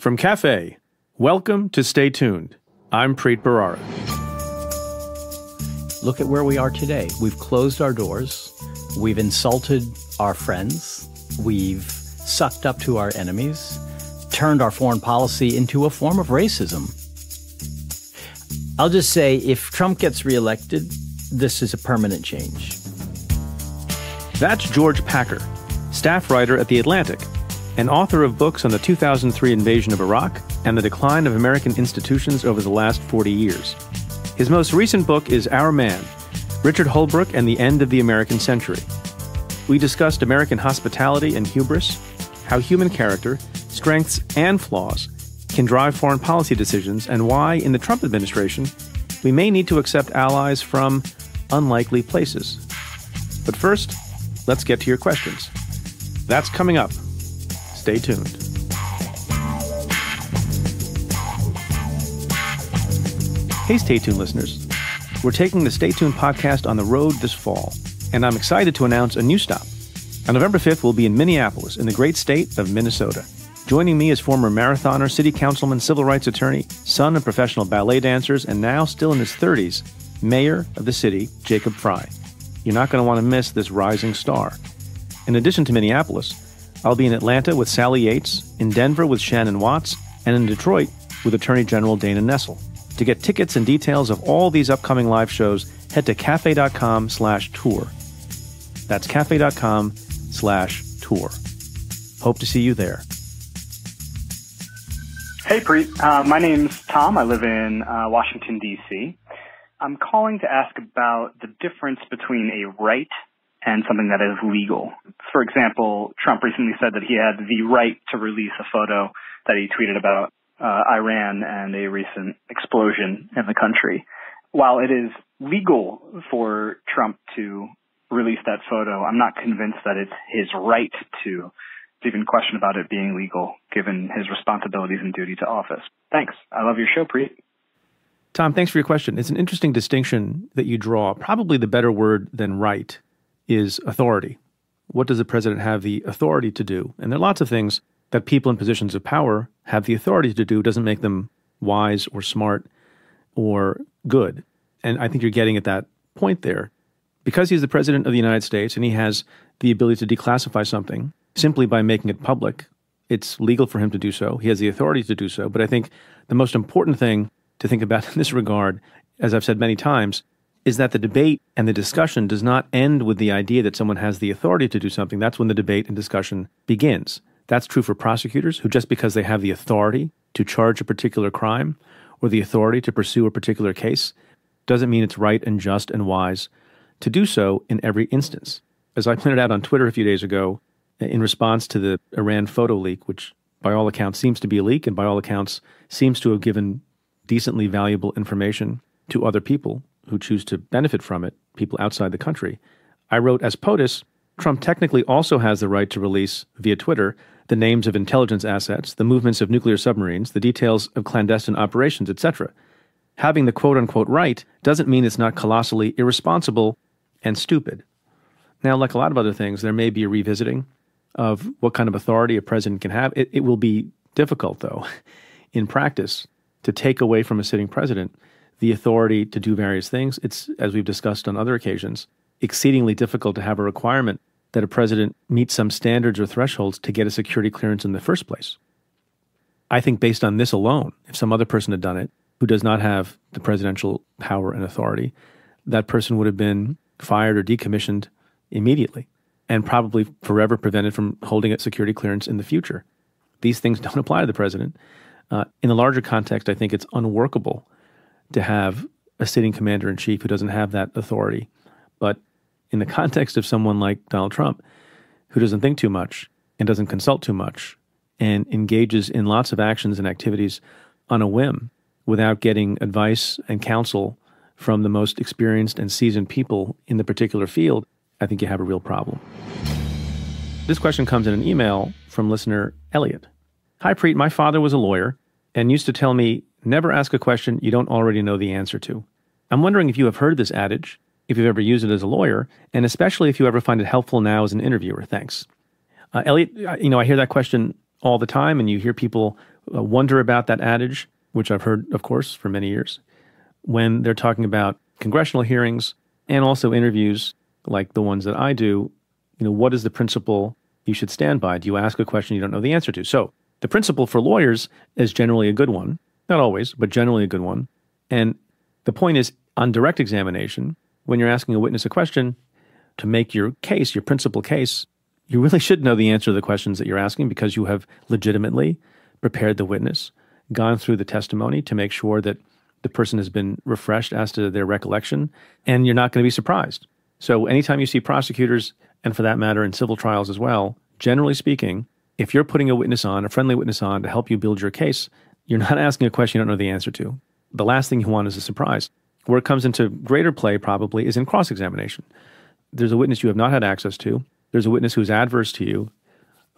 From Cafe, welcome to Stay Tuned. I'm Preet Bharara. Look at where we are today. We've closed our doors. We've insulted our friends. We've sucked up to our enemies, turned our foreign policy into a form of racism. I'll just say, if Trump gets reelected, this is a permanent change. That's George Packer, staff writer at The Atlantic, and author of books on the 2003 invasion of Iraq and the decline of American institutions over the last 40 years. His most recent book is Our Man, Richard Holbrooke and the End of the American Century. We discussed American hospitality and hubris, how human character, strengths, and flaws can drive foreign policy decisions, and why, in the Trump administration, we may need to accept allies from unlikely places. But first, let's get to your questions. That's coming up. Stay tuned. Hey, Stay Tuned listeners. We're taking the Stay Tuned podcast on the road this fall, and I'm excited to announce a new stop. On November 5th, we'll be in Minneapolis, in the great state of Minnesota. Joining me is former marathoner, city councilman, civil rights attorney, son of professional ballet dancers, and now still in his 30s, mayor of the city, Jacob Frey. You're not going to want to miss this rising star. In addition to Minneapolis, I'll be in Atlanta with Sally Yates, in Denver with Shannon Watts, and in Detroit with Attorney General Dana Nessel. To get tickets and details of all these upcoming live shows, head to cafe.com/tour. That's cafe.com/tour. Hope to see you there. Hey, Preet. My name's Tom. I live in Washington, D.C. I'm calling to ask about the difference between a right and something that is legal. For example, Trump recently said that he had the right to release a photo that he tweeted about Iran and a recent explosion in the country. While it is legal for Trump to release that photo, I'm not convinced that it's his right to even question about it being legal, given his responsibilities and duty to office. Thanks. I love your show, Preet. Tom, thanks for your question. It's an interesting distinction that you draw. Probably the better word than right is authority. What does the president have the authority to do? And there are lots of things that people in positions of power have the authority to do. Doesn't make them wise or smart or good. And I think you're getting at that point there. Because he's the president of the United States and he has the ability to declassify something simply by making it public, it's legal for him to do so. He has the authority to do so. But I think the most important thing to think about in this regard, as I've said many times, is that the debate and the discussion does not end with the idea that someone has the authority to do something. That's when the debate and discussion begins. That's true for prosecutors, who just because they have the authority to charge a particular crime or the authority to pursue a particular case doesn't mean it's right and just and wise to do so in every instance. As I pointed out on Twitter a few days ago, in response to the Iran photo leak, which by all accounts seems to be a leak and by all accounts seems to have given decently valuable information to other people who choose to benefit from it, people outside the country, I wrote, as POTUS, Trump technically also has the right to release via Twitter the names of intelligence assets, the movements of nuclear submarines, the details of clandestine operations, etc. Having the quote-unquote right doesn't mean it's not colossally irresponsible and stupid. Now, like a lot of other things, there may be a revisiting of what kind of authority a president can have. It will be difficult, though, in practice, to take away from a sitting president the authority to do various things. It's, as we've discussed on other occasions, exceedingly difficult to have a requirement that a president meet some standards or thresholds to get a security clearance in the first place. I think based on this alone, if some other person had done it who does not have the presidential power and authority, that person would have been fired or decommissioned immediately and probably forever prevented from holding a security clearance in the future. These things don't apply to the president. In the larger context, I think it's unworkable to have a sitting commander-in-chief who doesn't have that authority. But in the context of someone like Donald Trump, who doesn't think too much and doesn't consult too much and engages in lots of actions and activities on a whim without getting advice and counsel from the most experienced and seasoned people in the particular field, I think you have a real problem. This question comes in an email from listener Elliot. Hi, Preet. My father was a lawyer and used to tell me, never ask a question you don't already know the answer to. I'm wondering if you have heard this adage, if you've ever used it as a lawyer, and especially if you ever find it helpful now as an interviewer. Thanks. Elliot, I hear that question all the time, and you hear people wonder about that adage, which I've heard, of course, for many years, when they're talking about congressional hearings and also interviews like the ones that I do. What is the principle you should stand by? Do you ask a question you don't know the answer to? So the principle for lawyers is generally a good one. Not always, but generally a good one. And the point is, on direct examination, when you're asking a witness a question to make your case, your principal case, you really should know the answer to the questions that you're asking because you have legitimately prepared the witness, gone through the testimony to make sure that the person has been refreshed as to their recollection, and you're not going to be surprised. So anytime you see prosecutors, and for that matter in civil trials as well, generally speaking, if you're putting a witness on, a friendly witness on to help you build your case, you're not asking a question you don't know the answer to. The last thing you want is a surprise. Where it comes into greater play probably is in cross-examination. There's a witness you have not had access to. There's a witness who's adverse to you,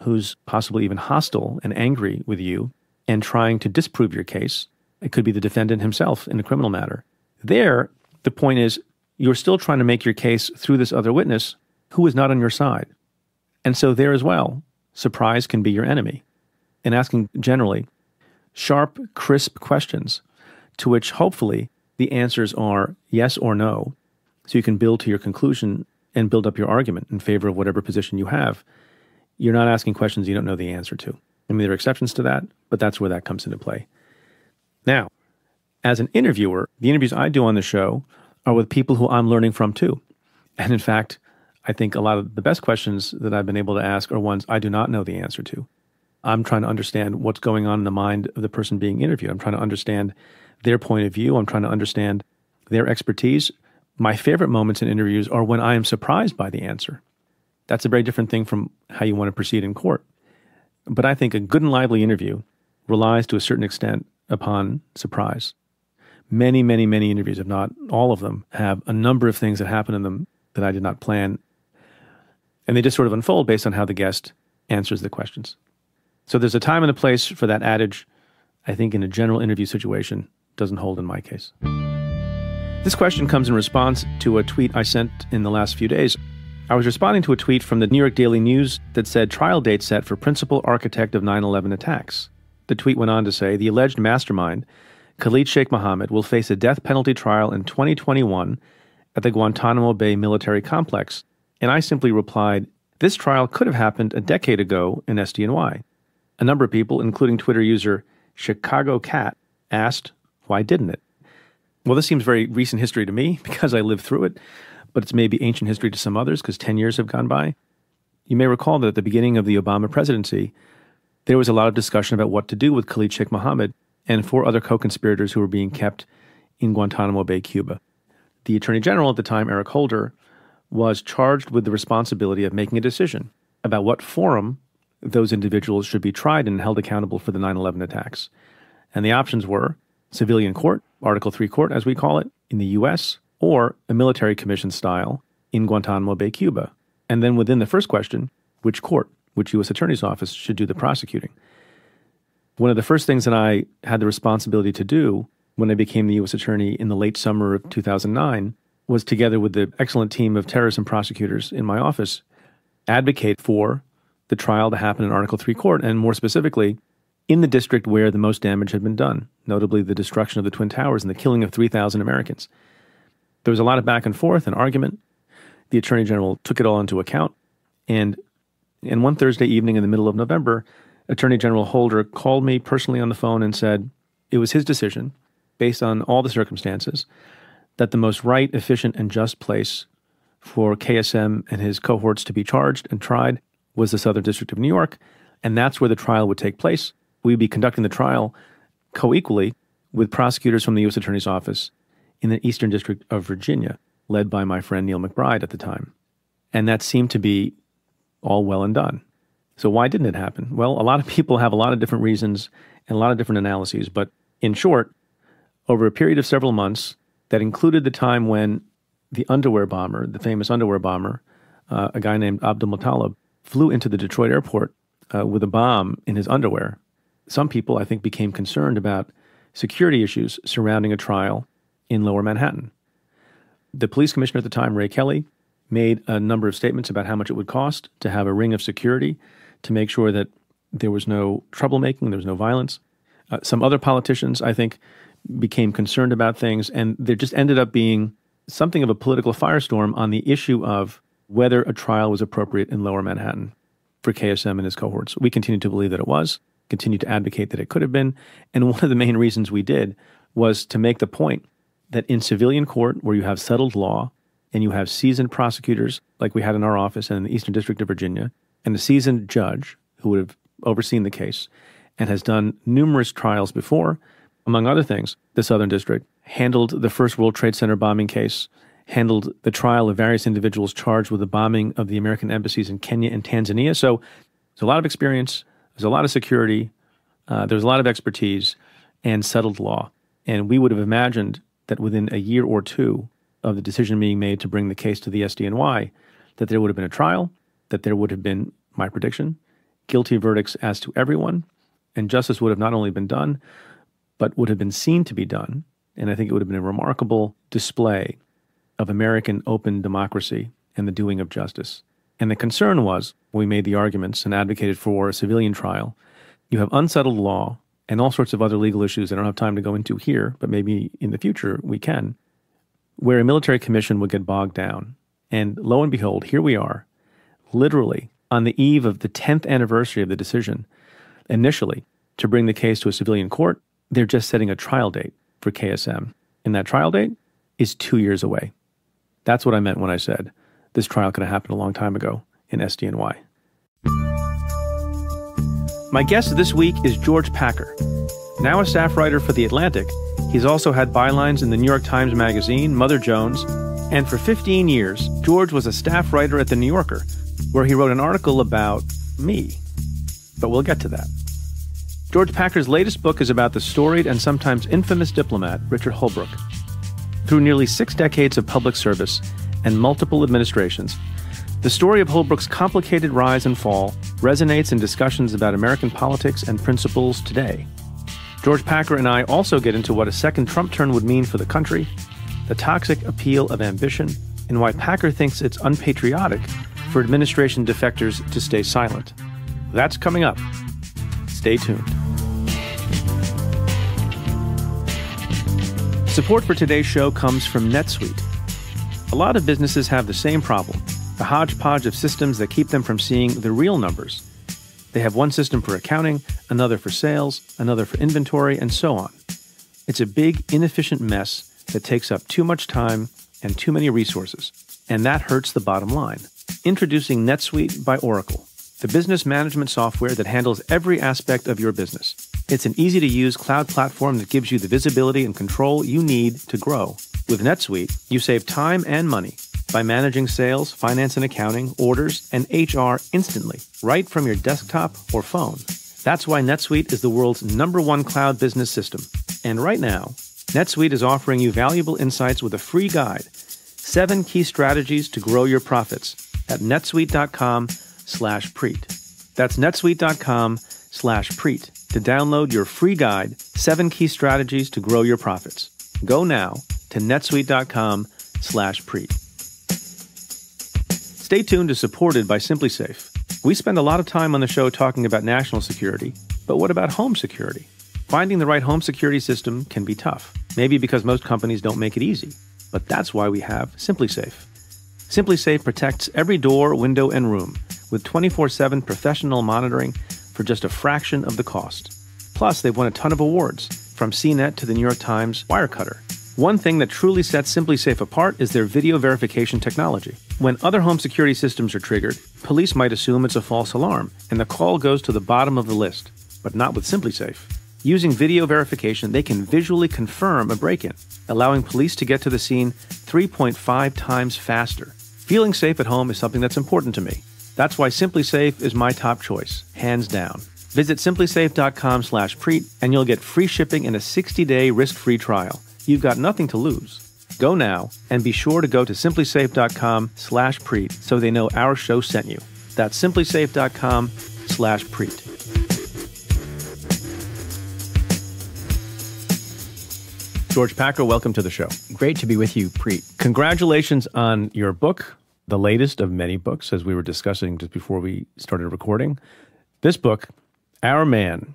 who's possibly even hostile and angry with you and trying to disprove your case. It could be the defendant himself in a criminal matter. There, the point is you're still trying to make your case through this other witness who is not on your side. And so there as well, surprise can be your enemy. And asking generally sharp, crisp questions to which hopefully the answers are yes or no, so you can build to your conclusion and build up your argument in favor of whatever position you have. You're not asking questions you don't know the answer to. I mean, there are exceptions to that, but that's where that comes into play. Now, as an interviewer, the interviews I do on the show are with people who I'm learning from too. And in fact, I think a lot of the best questions that I've been able to ask are ones I do not know the answer to. I'm trying to understand what's going on in the mind of the person being interviewed. I'm trying to understand their point of view. I'm trying to understand their expertise. My favorite moments in interviews are when I am surprised by the answer. That's a very different thing from how you want to proceed in court. But I think a good and lively interview relies to a certain extent upon surprise. Many, many, many interviews, if not all of them, have a number of things that happen in them that I did not plan. And they just sort of unfold based on how the guest answers the questions. So there's a time and a place for that adage. I think in a general interview situation, doesn't hold in my case. This question comes in response to a tweet I sent in the last few days. I was responding to a tweet from the New York Daily News that said trial date set for principal architect of 9/11 attacks. The tweet went on to say the alleged mastermind, Khalid Sheikh Mohammed, will face a death penalty trial in 2021 at the Guantanamo Bay military complex. And I simply replied, this trial could have happened a decade ago in SDNY. A number of people, including Twitter user Chicago Cat, asked, why didn't it? Well, this seems very recent history to me because I lived through it, but it's maybe ancient history to some others because 10 years have gone by. You may recall that at the beginning of the Obama presidency, there was a lot of discussion about what to do with Khalid Sheikh Mohammed and 4 other co-conspirators who were being kept in Guantanamo Bay, Cuba. The Attorney General at the time, Eric Holder, was charged with the responsibility of making a decision about what forum those individuals should be tried and held accountable for the 9/11 attacks. And the options were civilian court, Article III court as we call it, in the U.S., or a military commission style in Guantanamo Bay, Cuba. And then within the first question, which court, which U.S. Attorney's Office should do the prosecuting. One of the first things that I had the responsibility to do when I became the U.S. Attorney in the late summer of 2009 was, together with the excellent team of terrorism prosecutors in my office, advocate for the trial to happen in Article III court, and more specifically, in the district where the most damage had been done, notably the destruction of the Twin Towers and the killing of 3,000 Americans. There was a lot of back and forth and argument. The Attorney General took it all into account. And one Thursday evening in the middle of November, Attorney General Holder called me personally on the phone and said it was his decision, based on all the circumstances, that the most right, efficient, and just place for KSM and his cohorts to be charged and tried was the Southern District of New York, and that's where the trial would take place. We'd be conducting the trial co-equally with prosecutors from the U.S. Attorney's Office in the Eastern District of Virginia, led by my friend Neil McBride at the time. And that seemed to be all well and done. So why didn't it happen? Well, a lot of people have a lot of different reasons and a lot of different analyses, but in short, over a period of several months that included the time when the underwear bomber, the famous underwear bomber, a guy named Abdul Muttalib, flew into the Detroit airport with a bomb in his underwear. Some people, I think, became concerned about security issues surrounding a trial in Lower Manhattan. The police commissioner at the time, Ray Kelly, made a number of statements about how much it would cost to have a ring of security to make sure that there was no troublemaking, there was no violence. Some other politicians, I think, became concerned about things, and there just ended up being something of a political firestorm on the issue of whether a trial was appropriate in Lower Manhattan for KSM and his cohorts. We continue to believe that it was, continue to advocate that it could have been, and one of the main reasons we did was to make the point that in civilian court, where you have settled law and you have seasoned prosecutors like we had in our office and in the Eastern District of Virginia, and a seasoned judge who would have overseen the case and has done numerous trials before, among other things, the Southern District handled the first World Trade Center bombing case, handled the trial of various individuals charged with the bombing of the American embassies in Kenya and Tanzania. So there's a lot of experience, there's a lot of security, there's a lot of expertise and settled law. And we would have imagined that within a year or two of the decision being made to bring the case to the SDNY, that there would have been a trial, that there would have been, my prediction, guilty verdicts as to everyone, and justice would have not only been done, but would have been seen to be done. And I think it would have been a remarkable display of American open democracy and the doing of justice. And the concern was, when we made the arguments and advocated for a civilian trial, you have unsettled law and all sorts of other legal issues I don't have time to go into here, but maybe in the future we can, where a military commission would get bogged down. And lo and behold, here we are, literally on the eve of the 10th anniversary of the decision, initially, to bring the case to a civilian court. They're just setting a trial date for KSM. And that trial date is 2 years away. That's what I meant when I said this trial could have happened a long time ago in SDNY. My guest this week is George Packer. Now a staff writer for The Atlantic, he's also had bylines in the New York Times Magazine, Mother Jones, and for 15 years, George was a staff writer at The New Yorker, where he wrote an article about me. But we'll get to that. George Packer's latest book is about the storied and sometimes infamous diplomat, Richard Holbrooke. Through nearly 6 decades of public service and multiple administrations, the story of Holbrooke's complicated rise and fall resonates in discussions about American politics and principles today. George Packer and I also get into what a second Trump turn would mean for the country, the toxic appeal of ambition, and why Packer thinks it's unpatriotic for administration defectors to stay silent. That's coming up. Stay tuned. Support for today's show comes from Netsuite. A lot of businesses have the same problem, the hodgepodge of systems that keep them from seeing the real numbers. They have one system for accounting, another for sales, another for inventory, and so on. It's a big, inefficient mess that takes up too much time and too many resources, and that hurts the bottom line. Introducing Netsuite by Oracle, the business management software that handles every aspect of your business. It's an easy-to-use cloud platform that gives you the visibility and control you need to grow. With Netsuite, you save time and money by managing sales, finance and accounting, orders, and HR instantly, right from your desktop or phone. That's why Netsuite is the world's #1 cloud business system. And right now, Netsuite is offering you valuable insights with a free guide, 7 key strategies to grow your profits at netsuite.com/Preet. That's netsuite.com/Preet to download your free guide, 7 key strategies to grow your profits. Go now to netsuite.com/Preet. Stay tuned is supported by SimpliSafe. We spend a lot of time on the show talking about national security, but what about home security? Finding the right home security system can be tough, maybe because most companies don't make it easy, but that's why we have SimpliSafe. SimpliSafe protects every door, window, and room with 24/7 professional monitoring for just a fraction of the cost. Plus, they've won a ton of awards, from CNET to the New York Times Wirecutter. One thing that truly sets SimpliSafe apart is their video verification technology. When other home security systems are triggered, police might assume it's a false alarm, and the call goes to the bottom of the list. But not with SimpliSafe. Using video verification, they can visually confirm a break-in, allowing police to get to the scene 3.5 times faster. Feeling safe at home is something that's important to me. That's why SimpliSafe is my top choice, hands down. Visit simplysafe.com/Preet and you'll get free shipping and a 60-day risk-free trial. You've got nothing to lose. Go now and be sure to go to simplysafe.com/Preet so they know our show sent you. That's simplysafe.com/Preet. George Packer, welcome to the show. Great to be with you, Preet. Congratulations on your book, the latest of many books, as we were discussing just before we started recording. This book, our man,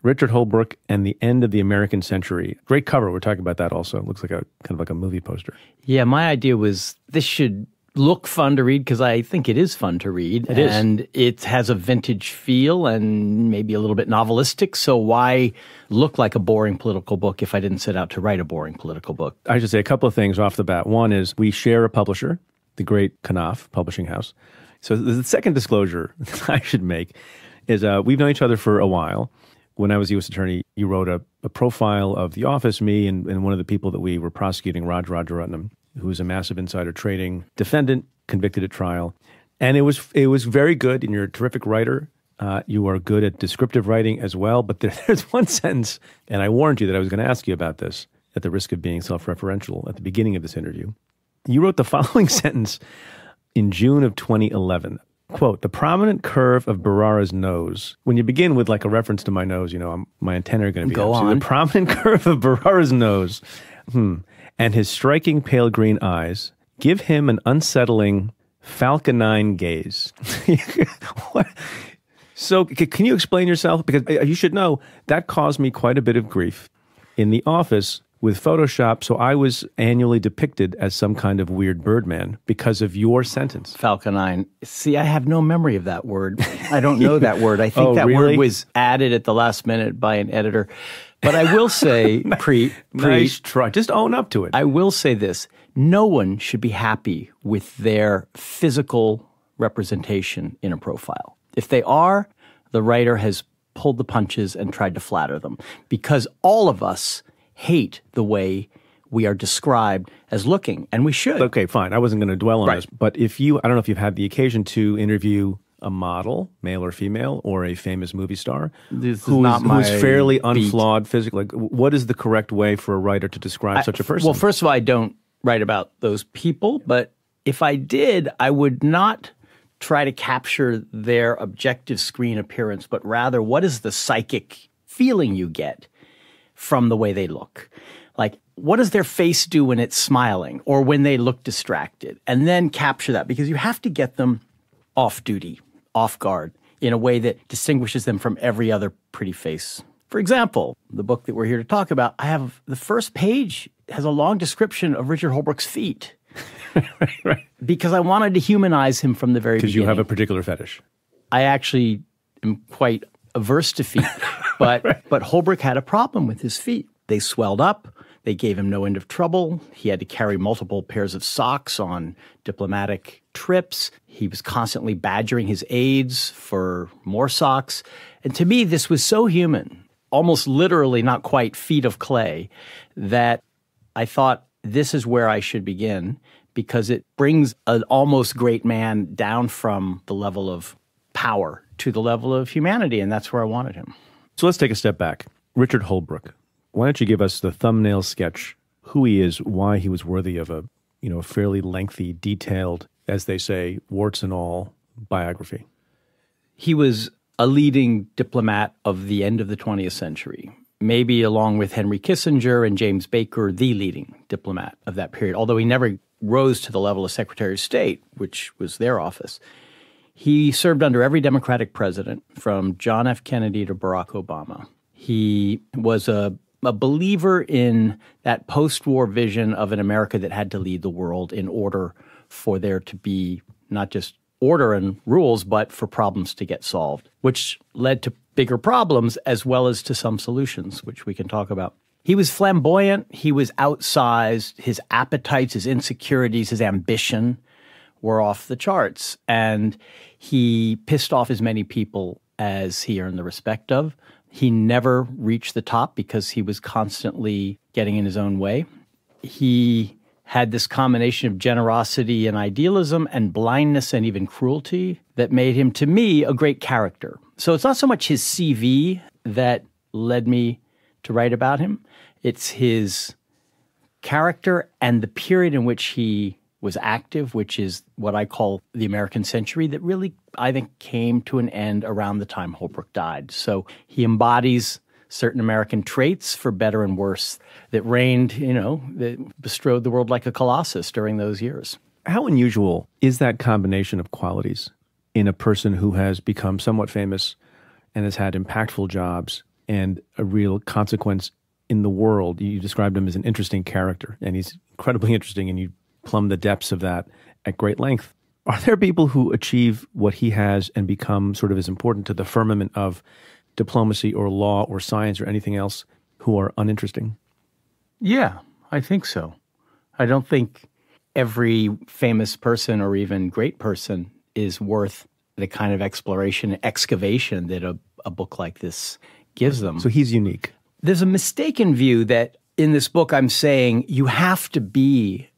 Richard Holbrooke and the End of the American Century. Great cover. We're talking about that also. It looks like kind of like a movie poster. Yeah, my idea was this should look fun to read because I think it is fun to read. It is. And it has a vintage feel and maybe a little bit novelistic. So why look like a boring political book if I didn't set out to write a boring political book? I should say a couple of things off the bat. One is we share a publisher, the great Knopf Publishing House. So the second disclosure I should make is we've known each other for a while. When I was U.S. attorney, you wrote a profile of the office, me, and one of the people that we were prosecuting, Raj Rajaratnam, who was a massive insider trading defendant, convicted at trial. And it was very good, and you're a terrific writer. You are good at descriptive writing as well. But there's one sentence, and I warned you that I was going to ask you about this at the risk of being self-referential at the beginning of this interview. You wrote the following sentence in June of 2011. Quote, "The prominent curve of Bharara's nose." When you begin with like a reference to my nose, my antennae are going to be Go up. on. So the prominent curve of Bharara's nose and his striking pale green eyes give him an unsettling falconine gaze. What? So can you explain yourself? Because you should know that caused me quite a bit of grief in the office with Photoshop. So I was annually depicted as some kind of weird Birdman because of your sentence. Falconine. See, I have no memory of that word. I don't know that word. I think that really? word was added at the last minute by an editor. But I will say, Preet, Nice try. Just own up to it. I will say this. No one should be happy with their physical representation in a profile. If they are, the writer has pulled the punches and tried to flatter them. Because all of us hate the way we are described as looking, and we should. Okay, fine. I wasn't going to dwell on this, but I don't know if you've had the occasion to interview a model, male or female, or a famous movie star who's fairly unflawed physically. Like, what is the correct way for a writer to describe such a person? Well, first of all, I don't write about those people, but if I did, I would not try to capture their objective screen appearance, but rather what is the psychic feeling you get from the way they look. Like, what does their face do when it's smiling or when they look distracted? And then capture that, because you have to get them off duty, off guard, in a way that distinguishes them from every other pretty face. For example, the book that we're here to talk about, the first page has a long description of Richard Holbrooke's feet. right. Because I wanted to humanize him from the very beginning. Because you have a particular fetish. I actually am quite averse to feet. But Holbrooke had a problem with his feet. They swelled up. They gave him no end of trouble. He had to carry multiple pairs of socks on diplomatic trips. He was constantly badgering his aides for more socks. And to me, this was so human, almost literally not quite feet of clay, that I thought this is where I should begin, because it brings an almost great man down from the level of power to the level of humanity, and that's where I wanted him. So let's take a step back. Richard Holbrooke, why don't you give us the thumbnail sketch, who he is, why he was worthy of a fairly lengthy, detailed, as they say, warts and all, biography. He was a leading diplomat of the end of the 20th century, maybe along with Henry Kissinger and James Baker, the leading diplomat of that period, although he never rose to the level of Secretary of State, which was their office. He served under every Democratic president, from John F. Kennedy to Barack Obama. He was a believer in that post-war vision of an America that had to lead the world in order for there to be not just order and rules, but for problems to get solved, which led to bigger problems as well as to some solutions, which we can talk about. He was flamboyant. He was outsized. His appetites, his insecurities, his ambition were off the charts. And he pissed off as many people as he earned the respect of. He never reached the top because he was constantly getting in his own way. He had this combination of generosity and idealism and blindness and even cruelty that made him, to me, a great character. So it's not so much his CV that led me to write about him. It's his character and the period in which he was active, which is what I call the American century, that really, I think, came to an end around the time Holbrooke died. So he embodies certain American traits, for better and worse, that reigned, that bestrode the world like a colossus during those years. How unusual is that combination of qualities in a person who has become somewhat famous and has had impactful jobs and a real consequence in the world. You described him as an interesting character, and he's incredibly interesting, and you plumb the depths of that at great length. Are there people who achieve what he has and become sort of as important to the firmament of diplomacy or law or science or anything else who are uninteresting? Yeah, I think so. I don't think every famous person or even great person is worth the kind of exploration, excavation that a book like this gives them. So he's unique. There's a mistaken view that in this book I'm saying you have to be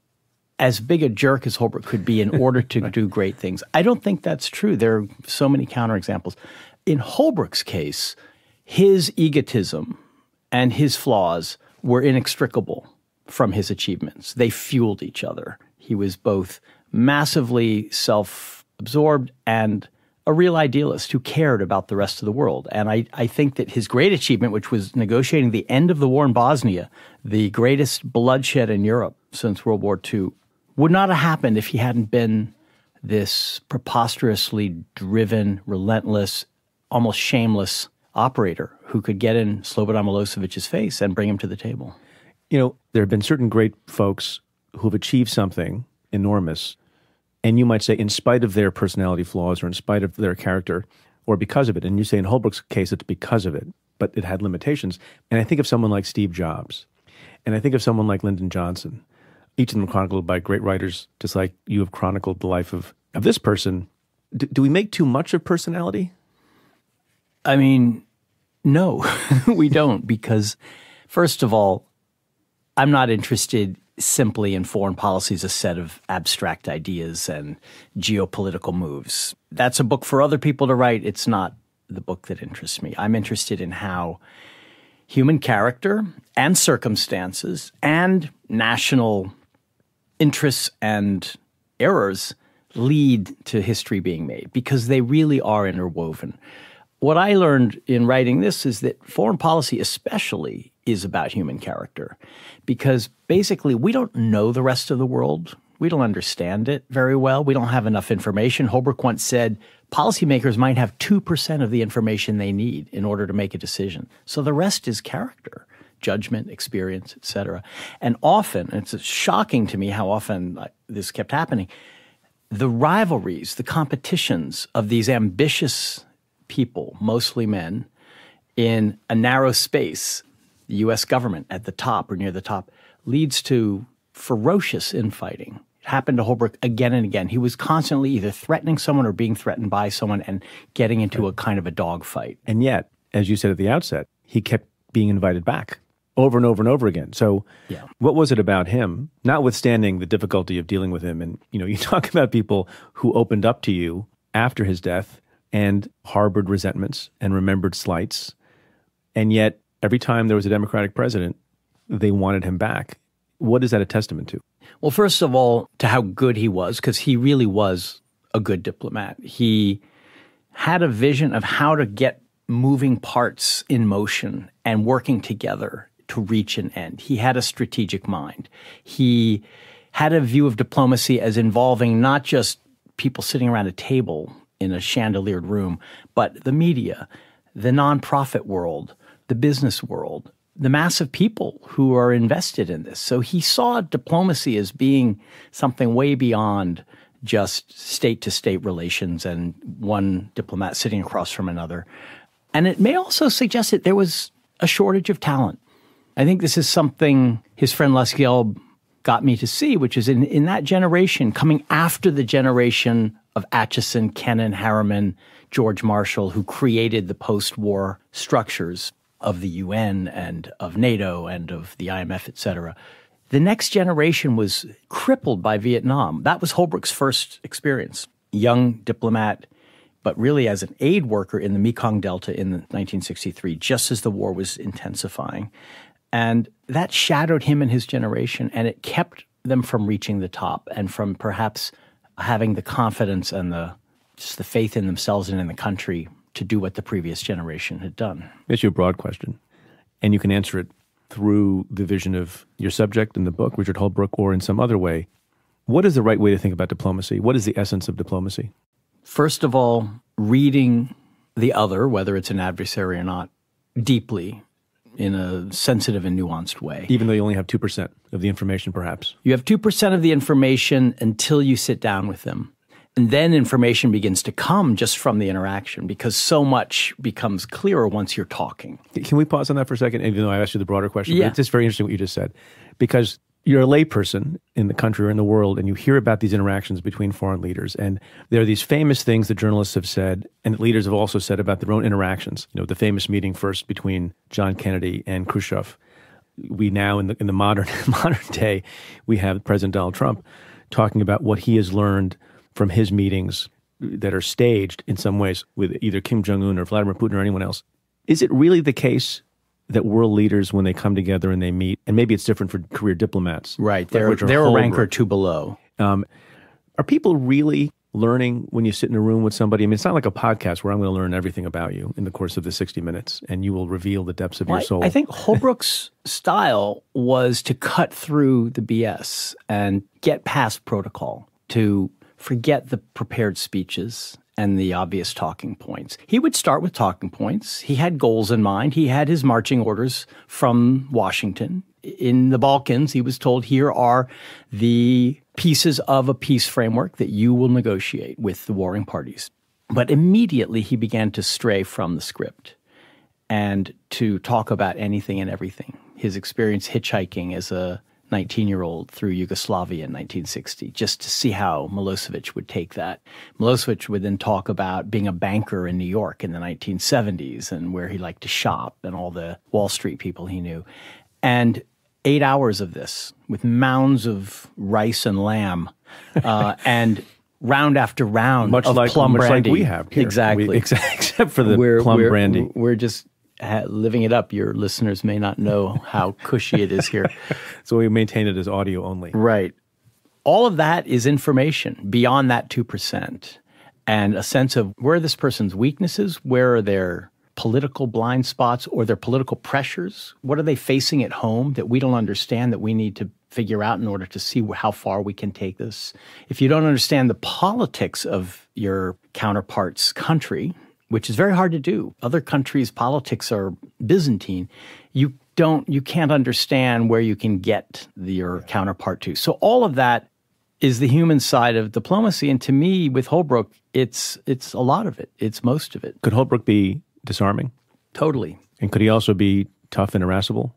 as big a jerk as Holbrooke could be in order to do great things. I don't think that's true. There are so many counterexamples. In Holbrooke's case, his egotism and his flaws were inextricable from his achievements. They fueled each other. He was both massively self-absorbed and a real idealist who cared about the rest of the world. And I think that his great achievement, which was negotiating the end of the war in Bosnia, the greatest bloodshed in Europe since World War II, would not have happened if he hadn't been this preposterously driven, relentless, almost shameless operator who could get in Slobodan Milosevic's face and bring him to the table. You know, there have been certain great folks who've achieved something enormous, and you might say in spite of their personality flaws or in spite of their character or because of it. And you say in Holbrooke's case, it's because of it, but it had limitations. And I think of someone like Steve Jobs, and I think of someone like Lyndon Johnson, each of them chronicled by great writers, just like you have chronicled the life of this person. Do we make too much of personality? I mean, no, we don't, because first of all, I'm not interested simply in foreign policy as a set of abstract ideas and geopolitical moves. That's a book for other people to write. It's not the book that interests me. I'm interested in how human character and circumstances and national interests and errors lead to history being made, because they really are interwoven. What I learned in writing this is that foreign policy especially is about human character, because basically we don't know the rest of the world. We don't understand it very well. We don't have enough information. Holbrooke once said policymakers might have 2% of the information they need in order to make a decision. So the rest is character, judgment, experience, etc. And often, and it's shocking to me how often this kept happening, the rivalries, the competitions of these ambitious people, mostly men, in a narrow space, the U.S. government at the top or near the top, leads to ferocious infighting. It happened to Holbrooke again and again. He was constantly either threatening someone or being threatened by someone and getting into a kind of a dogfight. And yet, as you said at the outset, he kept being invited back over and over and over again. So What was it about him, notwithstanding the difficulty of dealing with him? And, you talk about people who opened up to you after his death and harbored resentments and remembered slights. And yet, every time there was a Democratic president, they wanted him back. What is that a testament to? Well, first of all, to how good he was, because he really was a good diplomat. He had a vision of how to get moving parts in motion and working together to reach an end. He had a strategic mind. He had a view of diplomacy as involving not just people sitting around a table in a chandeliered room, but the media, the nonprofit world, the business world, the mass of people who are invested in this. So he saw diplomacy as being something way beyond just state-to-state relations and one diplomat sitting across from another. And it may also suggest that there was a shortage of talent. I think this is something his friend Lascelles got me to see, which is in that generation, coming after the generation of Acheson, Kennan, Harriman, George Marshall, who created the post-war structures of the UN and of NATO and of the IMF, et cetera. The next generation was crippled by Vietnam. That was Holbrooke's first experience. Young diplomat, but really as an aid worker in the Mekong Delta in 1963, just as the war was intensifying. And that shadowed him and his generation, and it kept them from reaching the top and from perhaps having the confidence and just the faith in themselves and in the country to do what the previous generation had done. It's your broad question, and you can answer it through the vision of your subject in the book, Richard Holbrooke, or in some other way. What is the right way to think about diplomacy? What is the essence of diplomacy? First of all, reading the other, whether it's an adversary or not, deeply in a sensitive and nuanced way. Even though you only have 2% of the information, perhaps. You have 2% of the information until you sit down with them. And then information begins to come just from the interaction because so much becomes clearer once you're talking. Can we pause on that for a second, even though I asked you the broader question? Yeah. It's just very interesting what you just said. Because you're a layperson in the country or in the world, and you hear about these interactions between foreign leaders. And there are these famous things that journalists have said, and that leaders have also said about their own interactions. You know, the famous meeting first between John Kennedy and Khrushchev. We now, in the modern day, we have President Donald Trump talking about what he has learned from his meetings that are staged in some ways with either Kim Jong-un or Vladimir Putin or anyone else. Is it really the case that world leaders, when they come together and they meet, and maybe it's different for career diplomats. Right. They're a rank or two below. Are people really learning when you sit in a room with somebody? I mean, it's not like a podcast where I'm going to learn everything about you in the course of the 60 minutes, and you will reveal the depths of your soul. I think Holbrooke's style was to cut through the BS and get past protocol, to forget the prepared speeches and the obvious talking points. He would start with talking points. He had goals in mind. He had his marching orders from Washington. In the Balkans, he was told, here are the pieces of a peace framework that you will negotiate with the warring parties. But immediately he began to stray from the script and to talk about anything and everything. His experience hitchhiking as a 19-year-old through Yugoslavia in 1960, just to see how Milosevic would take that. Milosevic would then talk about being a banker in New York in the 1970s and where he liked to shop and all the Wall Street people he knew. And 8 hours of this with mounds of rice and lamb and round after round of plum brandy. Like we have here. Exactly. Except for the plum brandy. We're just living it up. Your listeners may not know how cushy it is here. So we maintain it as audio only. Right. All of that is information beyond that 2%, and a sense of where this person's weaknesses, where are their political blind spots or their political pressures, what are they facing at home that we don't understand that we need to figure out in order to see how far we can take this. If you don't understand the politics of your counterpart's country, which is very hard to do. Other countries' politics are Byzantine. You can't understand where you can get your counterpart to. So all of that is the human side of diplomacy. And to me, with Holbrooke, it's a lot of it. It's most of it. Could Holbrooke be disarming? Totally. And could he also be tough and irascible?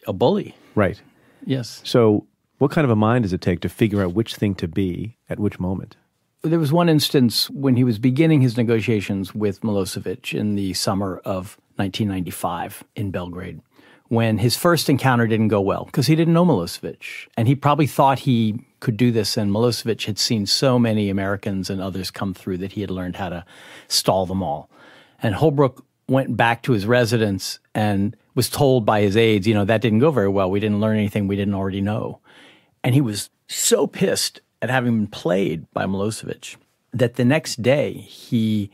A bully. Right. Yes. So what kind of a mind does it take to figure out which thing to be at which moment? There was one instance when he was beginning his negotiations with Milosevic in the summer of 1995 in Belgrade, when his first encounter didn't go well because he didn't know Milosevic. And he probably thought he could do this, and Milosevic had seen so many Americans and others come through that he had learned how to stall them all. And Holbrooke went back to his residence and was told by his aides, that didn't go very well. We didn't learn anything we didn't already know. And he was so pissed at having been played by Milosevic that the next day he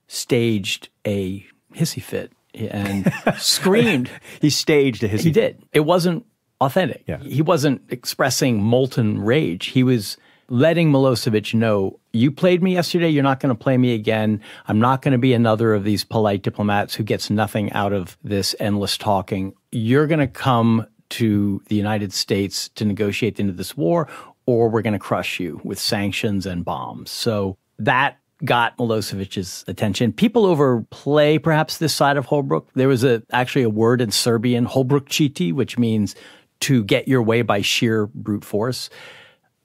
staged a hissy fit and screamed. He staged a hissy fit. He did. It wasn't authentic. Yeah. He wasn't expressing molten rage. He was letting Milosevic know, you played me yesterday, you're not going to play me again. I'm not going to be another of these polite diplomats who gets nothing out of this endless talking. You're going to come to the United States to negotiate the end of this war, or we're going to crush you with sanctions and bombs. So that got Milosevic's attention. People overplay perhaps this side of Holbrooke. There was actually a word in Serbian, Holbrooke, which means to get your way by sheer brute force.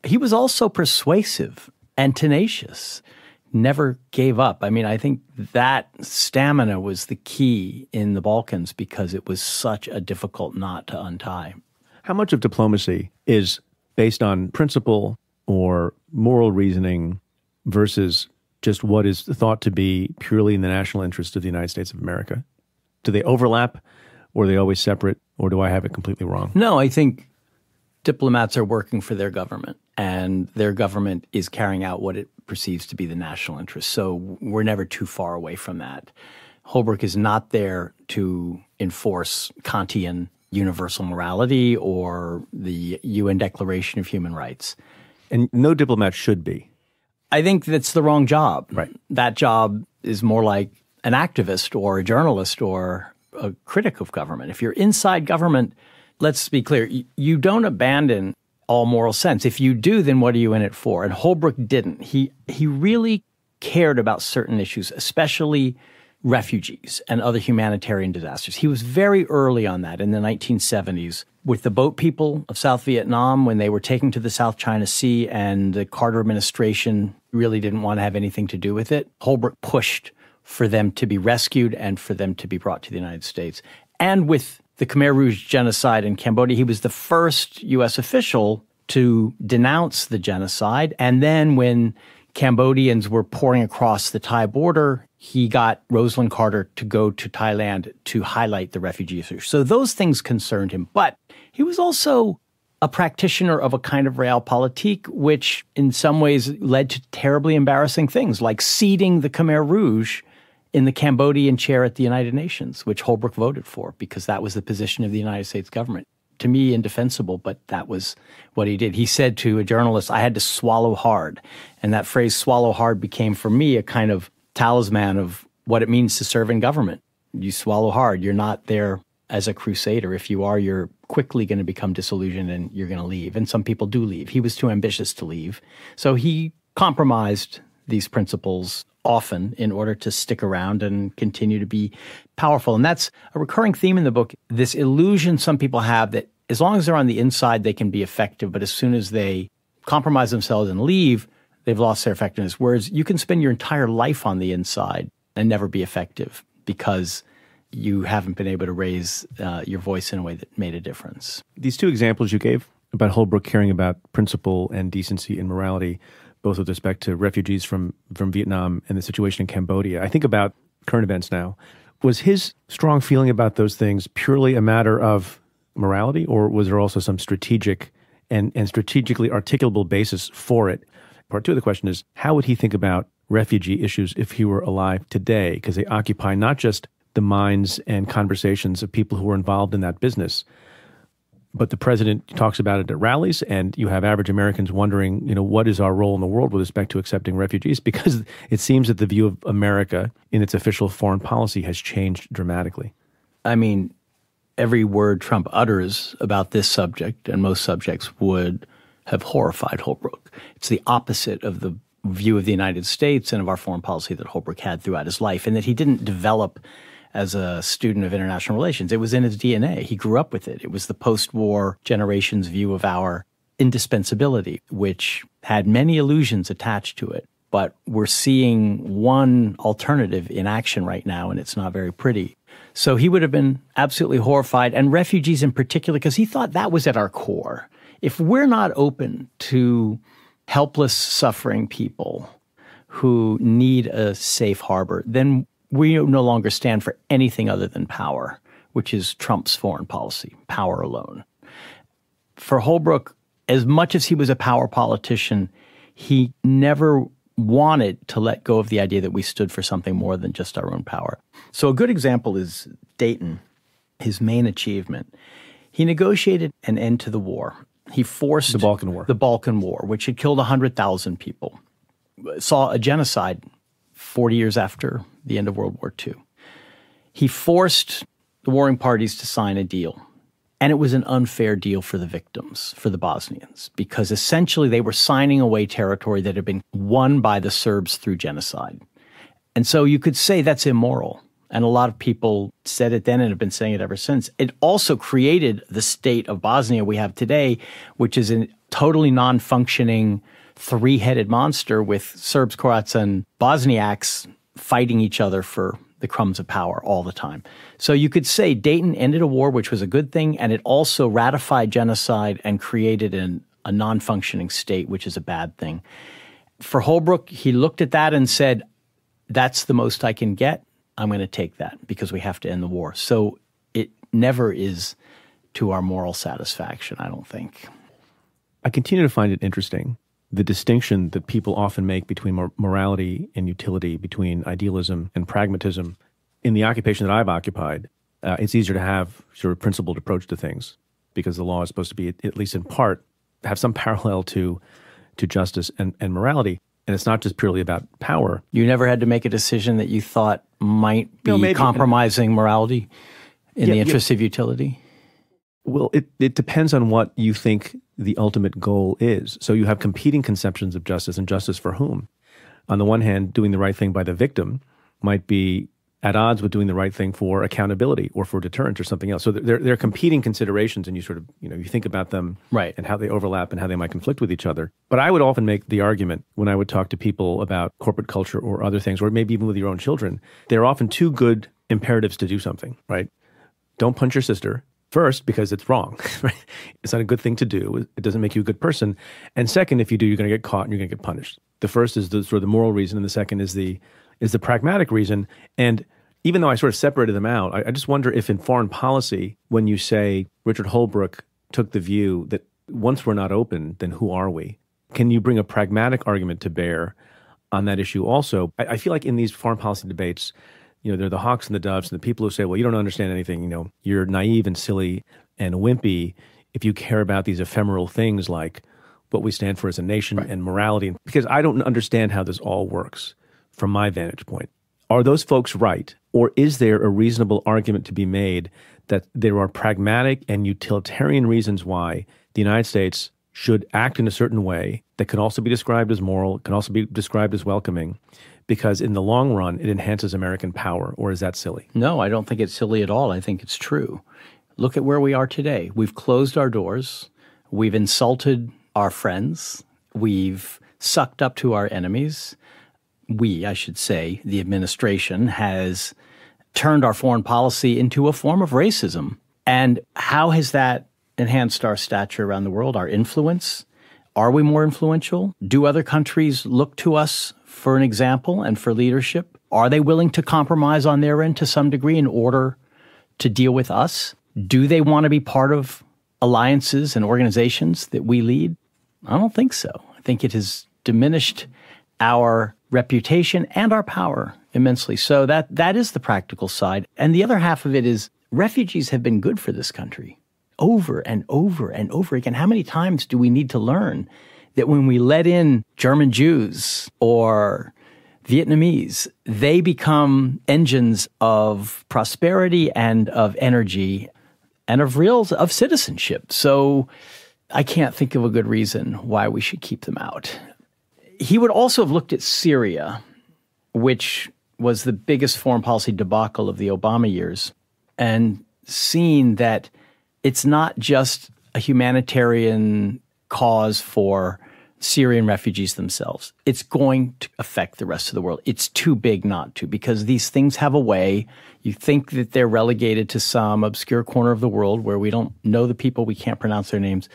He was also persuasive and tenacious, never gave up. I mean, I think that stamina was the key in the Balkans because it was such a difficult knot to untie. How much of diplomacy is based on principle or moral reasoning versus just what is thought to be purely in the national interest of the United States of America? Do they overlap, or are they always separate, or do I have it completely wrong? No, I think diplomats are working for their government, and their government is carrying out what it perceives to be the national interest. So we're never too far away from that. Holbrooke is not there to enforce Kantian universal morality or the UN Declaration of Human Rights. And no diplomat should be. I think that's the wrong job. Right. That job is more like an activist or a journalist or a critic of government. If you're inside government, let's be clear, you don't abandon all moral sense. If you do, then what are you in it for? And Holbrooke didn't. He really cared about certain issues, especially refugees and other humanitarian disasters. He was very early on that in the 1970s with the boat people of South Vietnam when they were taken to the South China Sea and the Carter administration really didn't want to have anything to do with it. Holbrooke pushed for them to be rescued and for them to be brought to the United States. And with the Khmer Rouge genocide in Cambodia, he was the first U.S. official to denounce the genocide. And then when Cambodians were pouring across the Thai border, he got Rosalind Carter to go to Thailand to highlight the refugee issue. So those things concerned him. But he was also a practitioner of a kind of realpolitik, which in some ways led to terribly embarrassing things, like seating the Khmer Rouge in the Cambodian chair at the United Nations, which Holbrooke voted for because that was the position of the United States government. To me, indefensible, but that was what he did. He said to a journalist, I had to swallow hard. And that phrase, swallow hard, became for me a kind of talisman of what it means to serve in government. You swallow hard. You're not there as a crusader. If you are, you're quickly going to become disillusioned and you're going to leave. And some people do leave. He was too ambitious to leave. So he compromised these principles often in order to stick around and continue to be powerful. And that's a recurring theme in the book, this illusion some people have that as long as they're on the inside, they can be effective. But as soon as they compromise themselves and leave, they've lost their effectiveness. Whereas you can spend your entire life on the inside and never be effective because you haven't been able to raise your voice in a way that made a difference. These two examples you gave about Holbrooke caring about principle and decency and morality, both with respect to refugees from Vietnam and the situation in Cambodia. I think about current events now. Was his strong feeling about those things purely a matter of morality, or was there also some strategic and strategically articulable basis for it? Part two of the question is, how would he think about refugee issues if he were alive today? Because they occupy not just the minds and conversations of people who are involved in that business, but the president talks about it at rallies, and you have average Americans wondering, what is our role in the world with respect to accepting refugees? Because it seems that the view of America in its official foreign policy has changed dramatically. I mean, every word Trump utters about this subject and most subjects would have horrified Holbrooke. It's the opposite of the view of the United States and of our foreign policy that Holbrooke had throughout his life, and that he didn't develop as a student of international relations. It was in his DNA. He grew up with it. It was the post-war generation's view of our indispensability, which had many illusions attached to it. But we're seeing one alternative in action right now, and it's not very pretty. So he would have been absolutely horrified, and refugees in particular, because he thought that was at our core. If we're not open to helpless, suffering people who need a safe harbor, then we no longer stand for anything other than power, which is Trump's foreign policy, power alone. For Holbrooke, as much as he was a power politician, he never wanted to let go of the idea that we stood for something more than just our own power. So a good example is Dayton, his main achievement. He negotiated an end to the war. He forced the Balkan War, which had killed 100,000 people, saw a genocide 40 years after the end of World War II. He forced the warring parties to sign a deal. And it was an unfair deal for the victims, for the Bosnians, because essentially they were signing away territory that had been won by the Serbs through genocide. And so you could say that's immoral. And a lot of people said it then and have been saying it ever since. It also created the state of Bosnia we have today, which is a totally non-functioning three-headed monster with Serbs, Croats, and Bosniaks fighting each other for the crumbs of power all the time. So you could say Dayton ended a war, which was a good thing, and it also ratified genocide and created a non-functioning state, which is a bad thing. For Holbrooke, he looked at that and said, that's the most I can get. I'm going to take that because we have to end the war. So it never is to our moral satisfaction, I don't think. I continue to find it interesting, the distinction that people often make between morality and utility, between idealism and pragmatism. In the occupation that I've occupied, it's easier to have sort of principled approach to things because the law is supposed to be, at least in part, have some parallel to justice and morality. And it's not just purely about power. You never had to make a decision that you thought might be compromising morality? in the interest of utility? Well, it depends on what you think the ultimate goal is. So you have competing conceptions of justice, and justice for whom? On the one hand, doing the right thing by the victim might be at odds with doing the right thing for accountability or for deterrence or something else. So there are competing considerations, and you sort of, you think about them and how they overlap and how they might conflict with each other. But I would often make the argument when I would talk to people about corporate culture or other things, or maybe even with your own children, there are often two good imperatives to do something, right? Don't punch your sister. First, because it's wrong, right? It's not a good thing to do. It doesn't make you a good person. And second, if you do, you're going to get caught and you're going to get punished. The first is the sort of the moral reason, and the second is the pragmatic reason. And even though I sort of separated them out, I just wonder if in foreign policy, when you say Richard Holbrooke took the view that once we're not open, then who are we? Can you bring a pragmatic argument to bear on that issue also? I feel like in these foreign policy debates, they're the hawks and the doves, and the people who say, well, you don't understand anything, you're naive and silly and wimpy if you care about these ephemeral things like what we stand for as a nation and morality. Because I don't understand how this all works from my vantage point. Are those folks right? Or is there a reasonable argument to be made that there are pragmatic and utilitarian reasons why the United States should act in a certain way that can also be described as moral, can also be described as welcoming, because in the long run, it enhances American power? Or is that silly? No, I don't think it's silly at all. I think it's true. Look at where we are today. We've closed our doors. We've insulted our friends. We've sucked up to our enemies. We, I should say, the administration has turned our foreign policy into a form of racism. And how has that enhanced our stature around the world, our influence? Are we more influential? Do other countries look to us for an example and for leadership? Are they willing to compromise on their end to some degree in order to deal with us? Do they want to be part of alliances and organizations that we lead? I don't think so. I think it has diminished our reputation and our power immensely. So that is the practical side. And the other half of it is refugees have been good for this country over and over and over again. How many times do we need to learn that when we let in German Jews or Vietnamese, they become engines of prosperity and of energy and of citizenship? So I can't think of a good reason why we should keep them out. He would also have looked at Syria, which was the biggest foreign policy debacle of the Obama years, and seen that it's not just a humanitarian cause for Syrian refugees themselves. It's going to affect the rest of the world. It's too big not to, because these things have a way. You think that they're relegated to some obscure corner of the world where we don't know the people, we can't pronounce their names.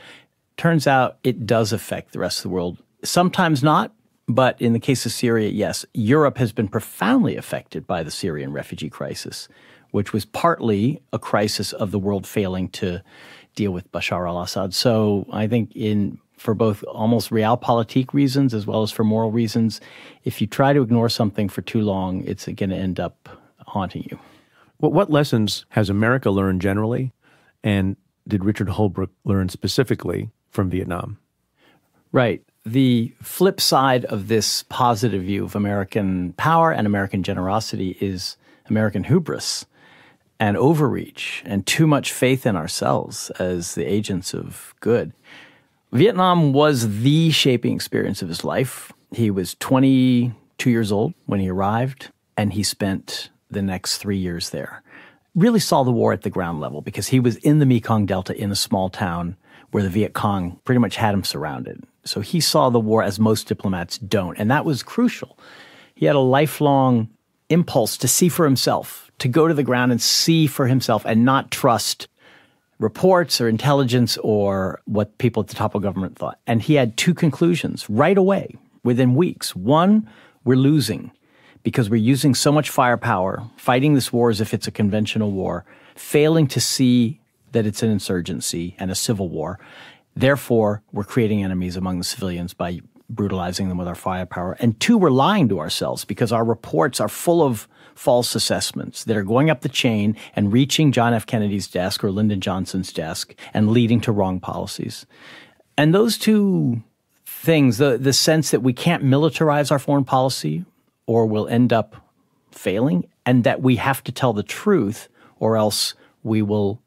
Turns out it does affect the rest of the world. Sometimes not, but in the case of Syria, yes. Europe has been profoundly affected by the Syrian refugee crisis, which was partly a crisis of the world failing to deal with Bashar al-Assad. So I think for both almost realpolitik reasons as well as for moral reasons, if you try to ignore something for too long, it's going to end up haunting you. Well, what lessons has America learned generally, and did Richard Holbrooke learn specifically from Vietnam? Right. The flip side of this positive view of American power and American generosity is American hubris and overreach and too much faith in ourselves as the agents of good. Vietnam was the shaping experience of his life. He was 22 years old when he arrived, and he spent the next 3 years there. Really saw the war at the ground level because he was in the Mekong Delta in a small town where the Viet Cong pretty much had him surrounded. So he saw the war as most diplomats don't, and that was crucial. He had a lifelong impulse to see for himself, to go to the ground and see for himself and not trust reports or intelligence or what people at the top of government thought. And he had two conclusions right away, within weeks. One, we're losing because we're using so much firepower, fighting this war as if it's a conventional war, failing to see that it's an insurgency and a civil war. Therefore, we're creating enemies among the civilians by brutalizing them with our firepower. And two, we're lying to ourselves because our reports are full of false assessments that are going up the chain and reaching John F. Kennedy's desk or Lyndon Johnson's desk and leading to wrong policies. And those two things, the sense that we can't militarize our foreign policy or we'll end up failing, and that we have to tell the truth or else we will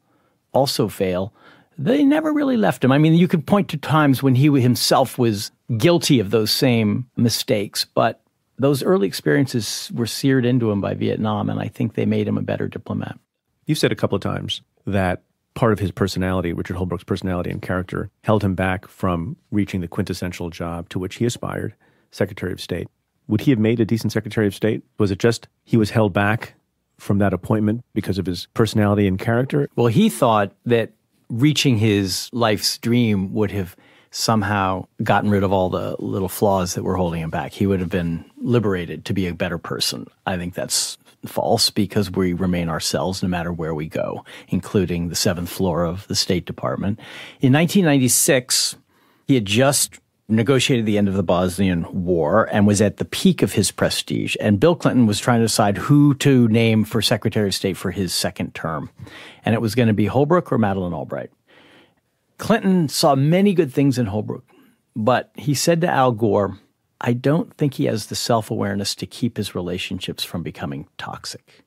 also fail. They never really left him. I mean, you could point to times when he himself was guilty of those same mistakes, but those early experiences were seared into him by Vietnam, and I think they made him a better diplomat. You've said a couple of times that part of his personality, Richard Holbrooke's personality and character, held him back from reaching the quintessential job to which he aspired, Secretary of State. Would he have made a decent Secretary of State? Was it just he was held back from that appointment because of his personality and character? Well, he thought that reaching his life's dream would have somehow gotten rid of all the little flaws that were holding him back. He would have been liberated to be a better person. I think that's false, because we remain ourselves no matter where we go, including the 7th floor of the State Department. In 1996, he had just negotiated the end of the Bosnian War and was at the peak of his prestige. And Bill Clinton was trying to decide who to name for Secretary of State for his second term. And it was going to be Holbrooke or Madeleine Albright. Clinton saw many good things in Holbrooke, but he said to Al Gore, I don't think he has the self-awareness to keep his relationships from becoming toxic.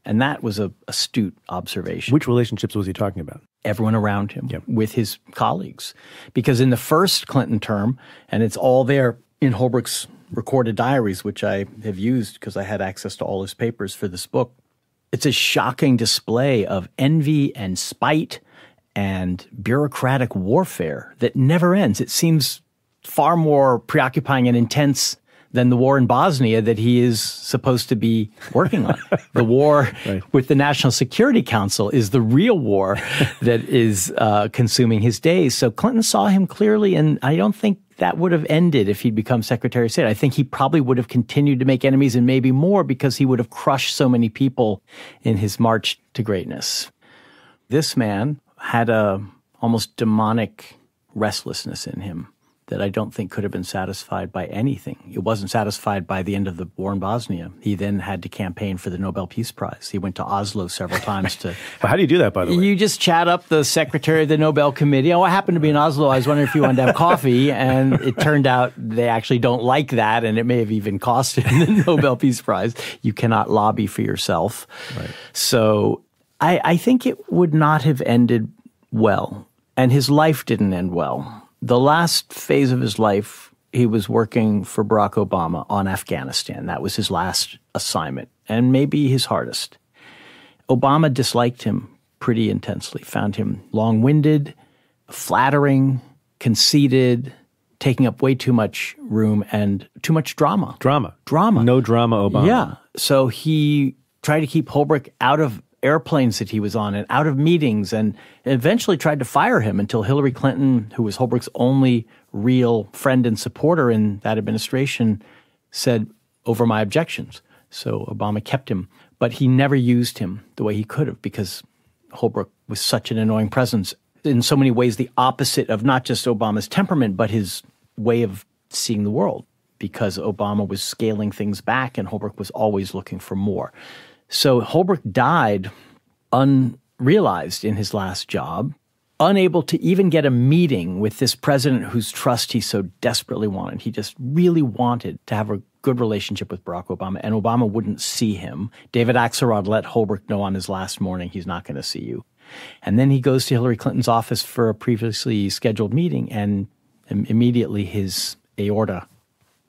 And that was an astute observation. Which relationships was he talking about? Everyone around him, with his colleagues. Because in the first Clinton term, and it's all there in Holbrooke's recorded diaries, which I have used because I had access to all his papers for this book, it's a shocking display of envy and spite and bureaucratic warfare that never ends. It seems far more preoccupying and intense than the war in Bosnia that he is supposed to be working on. The war with the National Security Council is the real war that is consuming his days. So Clinton saw him clearly, and I don't think that would have ended if he'd become Secretary of State. I think he probably would have continued to make enemies, and maybe more, because he would have crushed so many people in his march to greatness. This man had a almost demonic restlessness in him that I don't think could have been satisfied by anything. It wasn't satisfied by the end of the war in Bosnia. He then had to campaign for the Nobel Peace Prize. He went to Oslo several times to... How do you do that, by the way? You just chat up the secretary of the Nobel Committee. Oh, I happened to be in Oslo. I was wondering if you wanted to have coffee. And it turned out they actually don't like that, and it may have even cost him the Nobel Peace Prize. You cannot lobby for yourself. Right. So I think it would not have ended well, and his life didn't end well. The last phase of his life, he was working for Barack Obama on Afghanistan. That was his last assignment, and maybe his hardest. Obama disliked him pretty intensely, found him long-winded, flattering, conceited, taking up way too much room, and too much drama. Drama. No drama, Obama. Yeah. So he tried to keep Holbrooke out of airplanes that he was on and out of meetings, and eventually tried to fire him until Hillary Clinton, who was Holbrooke's only real friend and supporter in that administration, said, over my objections. So Obama kept him, but he never used him the way he could have, because Holbrooke was such an annoying presence. In so many ways, the opposite of not just Obama's temperament, but his way of seeing the world, because Obama was scaling things back and Holbrooke was always looking for more. So Holbrooke died unrealized in his last job, unable to even get a meeting with this president whose trust he so desperately wanted. He just really wanted to have a good relationship with Barack Obama, and Obama wouldn't see him. David Axelrod let Holbrooke know on his last morning, he's not going to see you. And then he goes to Hillary Clinton's office for a previously scheduled meeting, and immediately his aorta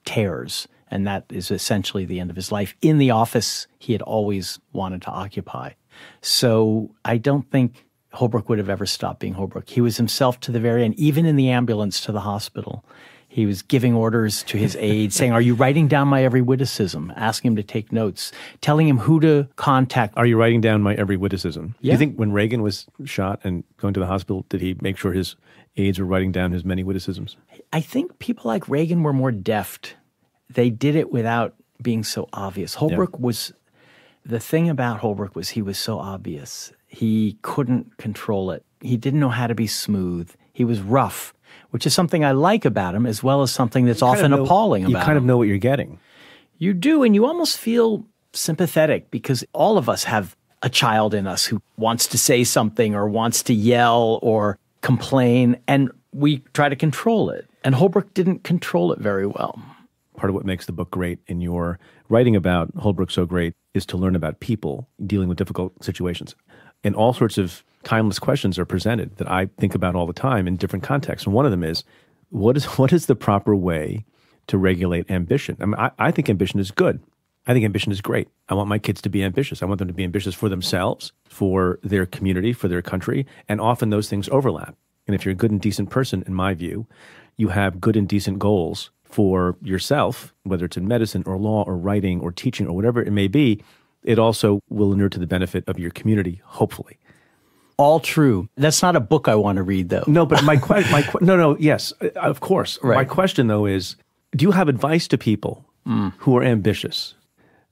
tears. And that is essentially the end of his life in the office he had always wanted to occupy. So I don't think Holbrooke would have ever stopped being Holbrooke. He was himself to the very end, even in the ambulance to the hospital. He was giving orders to his aides, saying, are you writing down my every witticism? Asking him to take notes, telling him who to contact. Are you writing down my every witticism? Yeah. Do you think when Reagan was shot and going to the hospital, did he make sure his aides were writing down his many witticisms? I think people like Reagan were more deft. They did it without being so obvious. Holbrooke was, the thing about Holbrooke was he was so obvious. He couldn't control it. He didn't know how to be smooth. He was rough, which is something I like about him, as well as something that's often appalling about him. You kind of know what you're getting. You do, and you almost feel sympathetic, because all of us have a child in us who wants to say something or wants to yell or complain, and we try to control it. And Holbrooke didn't control it very well. Part of what makes the book great in your writing about Holbrooke so great is to learn about people dealing with difficult situations. And all sorts of timeless questions are presented that I think about all the time in different contexts. And one of them is, what is the proper way to regulate ambition? I mean, I think ambition is good. I think ambition is great. I want my kids to be ambitious. I want them to be ambitious for themselves, for their community, for their country, and often those things overlap. And if you're a good and decent person, in my view, you have good and decent goals for yourself, whether it's in medicine or law or writing or teaching or whatever it may be. It also will inure to the benefit of your community, hopefully. All true. That's not a book I want to read, though. No, but yes, of course. Right. My question, though, is, do you have advice to people who are ambitious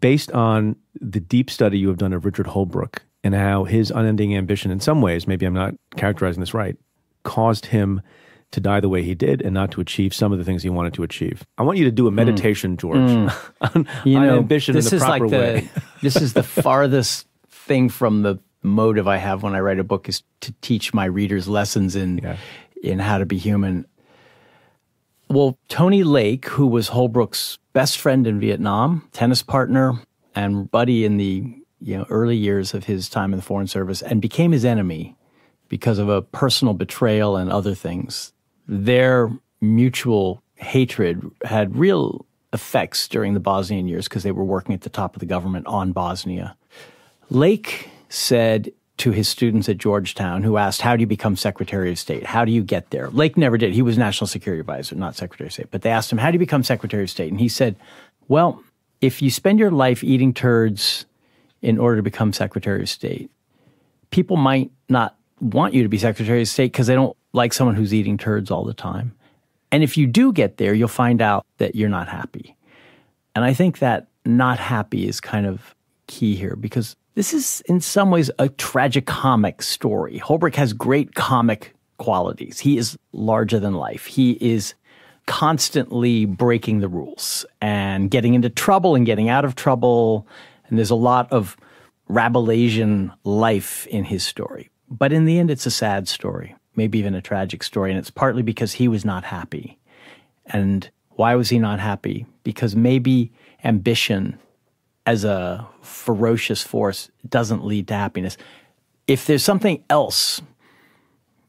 based on the deep study you have done of Richard Holbrooke and how his unending ambition, in some ways, maybe I'm not characterizing this right, caused him to die the way he did and not to achieve some of the things he wanted to achieve? I want you to do a meditation, George, on ambition in the proper way. This is the farthest thing from the motive I have when I write a book, is to teach my readers lessons in how to be human. Well, Tony Lake, who was Holbrooke's best friend in Vietnam, tennis partner and buddy in the early years of his time in the Foreign Service, and became his enemy because of a personal betrayal and other things. Their mutual hatred had real effects during the Bosnian years because they were working at the top of the government on Bosnia. Lake said to his students at Georgetown, who asked, how do you become Secretary of State? How do you get there? Lake never did. He was National Security Advisor, not Secretary of State. But they asked him, how do you become Secretary of State? And he said, well, if you spend your life eating turds in order to become Secretary of State, people might not want you to be Secretary of State because they don't like someone who's eating turds all the time. And if you do get there, you'll find out that you're not happy. And I think that not happy is kind of key here, because this is in some ways a tragicomic story. Holbrooke has great comic qualities. He is larger than life. He is constantly breaking the rules and getting into trouble and getting out of trouble. And there's a lot of Rabelaisian life in his story. But in the end, it's a sad story, maybe even a tragic story. And it's partly because he was not happy. And why was he not happy? Because maybe ambition as a ferocious force doesn't lead to happiness. If there's something else,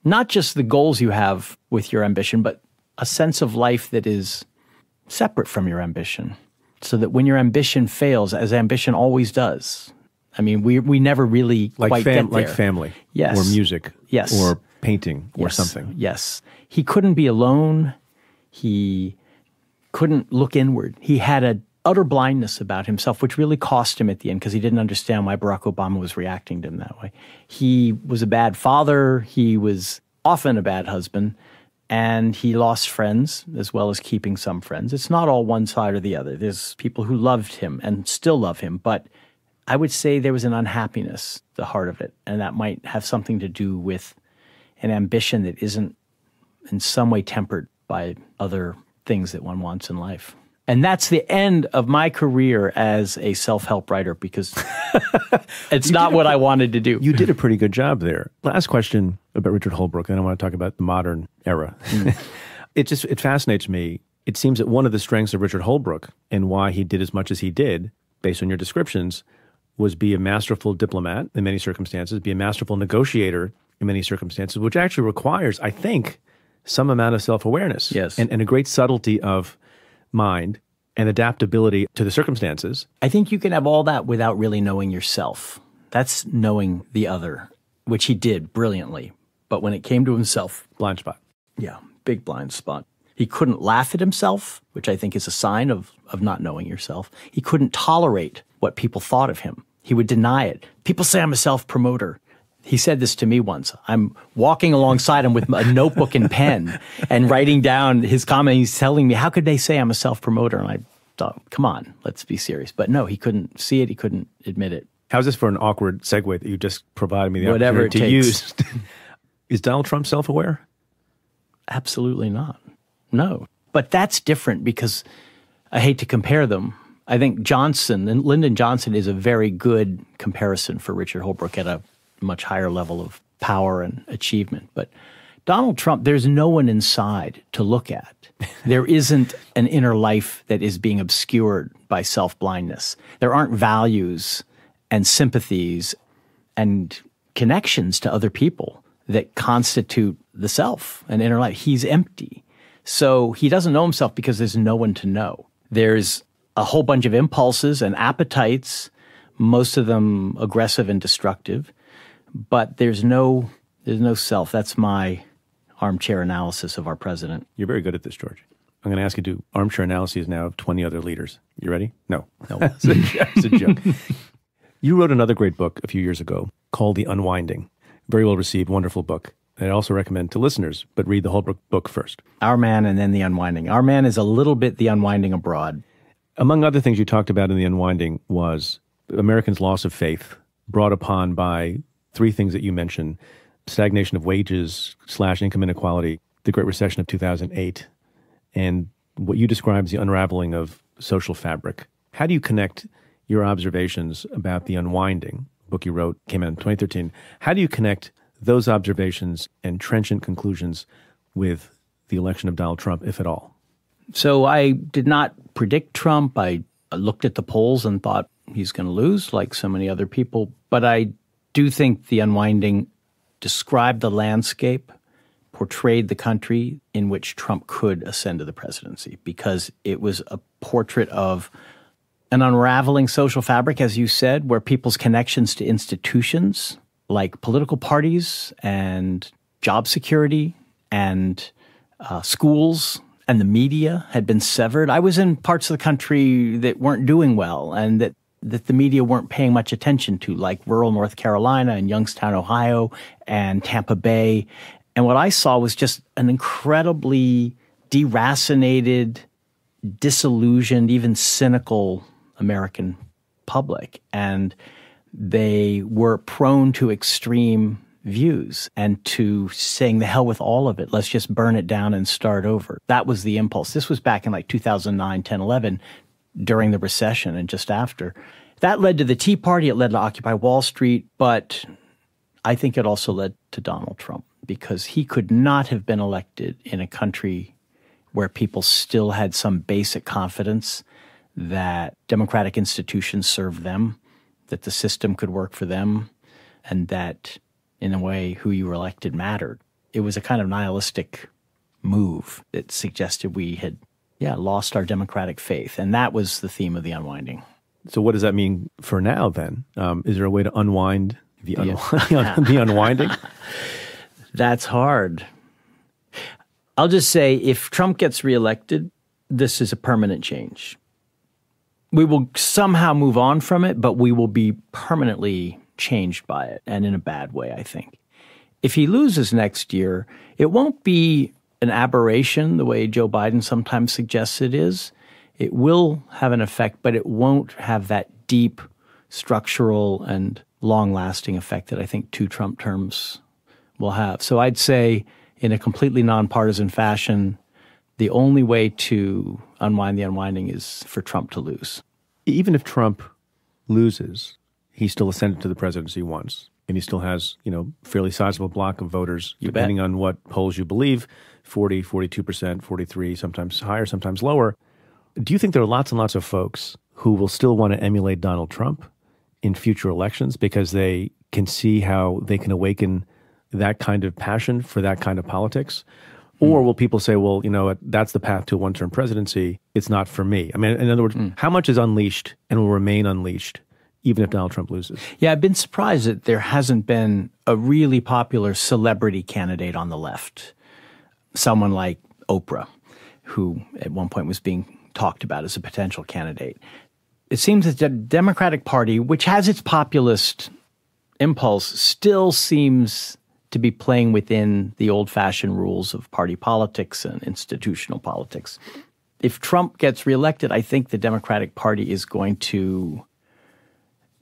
not just the goals you have with your ambition, but a sense of life that is separate from your ambition, so that when your ambition fails, as ambition always does, I mean, we never really quite get there. Like family, yes, or music, yes, or painting, or yes, something. Yes. He couldn't be alone. He couldn't look inward. He had an utter blindness about himself, which really cost him at the end because he didn't understand why Barack Obama was reacting to him that way. He was a bad father. He was often a bad husband. And he lost friends as well as keeping some friends. It's not all one side or the other. There's people who loved him and still love him. But I would say there was an unhappiness at the heart of it. And that might have something to do with an ambition that isn't in some way tempered by other things that one wants in life. And that's the end of my career as a self-help writer, because it's not what I wanted to do. You did a pretty good job there. Last question about Richard Holbrooke, and I want to talk about the modern era. It fascinates me. It seems that one of the strengths of Richard Holbrooke and why he did as much as he did, based on your descriptions, was be a masterful diplomat in many circumstances, be a masterful negotiator in many circumstances, which actually requires, I think, some amount of self-awareness. Yes. And a great subtlety of mind and adaptability to the circumstances. I think you can have all that without really knowing yourself. That's knowing the other, which he did brilliantly. But when it came to himself... Blind spot. Yeah, big blind spot. He couldn't laugh at himself, which I think is a sign of not knowing yourself. He couldn't tolerate what people thought of him. He would deny it. People say I'm a self-promoter. He said this to me once. I'm walking alongside him with a notebook and pen and writing down his comment. He's telling me, how could they say I'm a self-promoter? And I thought, come on, let's be serious. But no, he couldn't see it. He couldn't admit it. How's this for an awkward segue that you just provided me the Whatever opportunity it to takes. use? Is Donald Trump self-aware? Absolutely not. No. But that's different because I hate to compare them. I think Johnson, and Lyndon Johnson is a very good comparison for Richard Holbrooke at a much higher level of power and achievement. But Donald Trump, there's no one inside to look at. There isn't an inner life that is being obscured by self-blindness. There aren't values and sympathies and connections to other people that constitute the self and inner life. He's empty. So he doesn't know himself because there's no one to know. There's a whole bunch of impulses and appetites, most of them aggressive and destructive, but there's no self. That's my armchair analysis of our president. You're very good at this, George. I'm going to ask you to do armchair analyses now of 20 other leaders. You ready? No. It's a joke. You wrote another great book a few years ago called The Unwinding. Very well received, wonderful book. I also recommend to listeners, but read the Holbrooke book first. Our Man and then The Unwinding. Our Man is a little bit The Unwinding abroad. Among other things you talked about in The Unwinding was Americans' loss of faith brought upon by three things that you mentioned: stagnation of wages / income inequality, the Great Recession of 2008, and what you describe as the unraveling of social fabric. How do you connect your observations about The Unwinding, a book you wrote, came out in 2013, how do you connect those observations and trenchant conclusions with the election of Donald Trump, if at all? So I did not predict Trump. I looked at the polls and thought he's going to lose, like so many other people. But I do think The Unwinding described the landscape, portrayed the country in which Trump could ascend to the presidency, because it was a portrait of an unraveling social fabric, as you said, where people's connections to institutions like political parties and job security and schools and the media had been severed. I was in parts of the country that weren't doing well and that the media weren't paying much attention to, like rural North Carolina and Youngstown, Ohio, and Tampa Bay. And what I saw was just an incredibly deracinated, disillusioned, even cynical American public. And they were prone to extreme views and to saying the hell with all of it. Let's just burn it down and start over. That was the impulse. This was back in like 2009, 10, 11, during the recession and just after. That led to the Tea Party. It led to Occupy Wall Street. But I think it also led to Donald Trump, because he could not have been elected in a country where people still had some basic confidence that democratic institutions served them, that the system could work for them, and that, in a way, who you were elected mattered. It was a kind of nihilistic move that suggested we had, lost our democratic faith. And that was the theme of The Unwinding. So what does that mean for now, then? Is there a way to unwind the unwinding? That's hard. I'll just say, if Trump gets reelected, this is a permanent change. We will somehow move on from it, but we will be permanently changed by it, and in a bad way, I think. If he loses next year, it won't be an aberration the way Joe Biden sometimes suggests it is. It will have an effect, but it won't have that deep, structural, and long-lasting effect that I think 2 Trump terms will have. So I'd say, in a completely nonpartisan fashion, the only way to unwind the unwinding is for Trump to lose. Even if Trump loses, he still ascended to the presidency once, and he still has, fairly sizable block of voters, depending on what polls you believe, 40, 42%, 43, sometimes higher, sometimes lower. Do you think there are lots and lots of folks who will still want to emulate Donald Trump in future elections because they can see how they can awaken that kind of passion for that kind of politics? Or will people say, well, that's the path to a one-term presidency. It's not for me. I mean, in other words, how much is unleashed and will remain unleashed even if Donald Trump loses? Yeah, I've been surprised that there hasn't been a really popular celebrity candidate on the left. Someone like Oprah, who at one point was being talked about as a potential candidate. It seems that the Democratic Party, which has its populist impulse, still seems to be playing within the old-fashioned rules of party politics and institutional politics. If Trump gets reelected, I think the Democratic Party is going to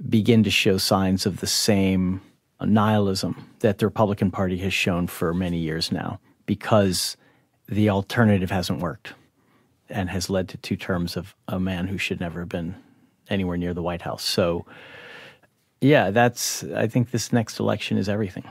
begin to show signs of the same nihilism that the Republican Party has shown for many years now, because the alternative hasn't worked and has led to 2 terms of a man who should never have been anywhere near the White House. So, I think this next election is everything.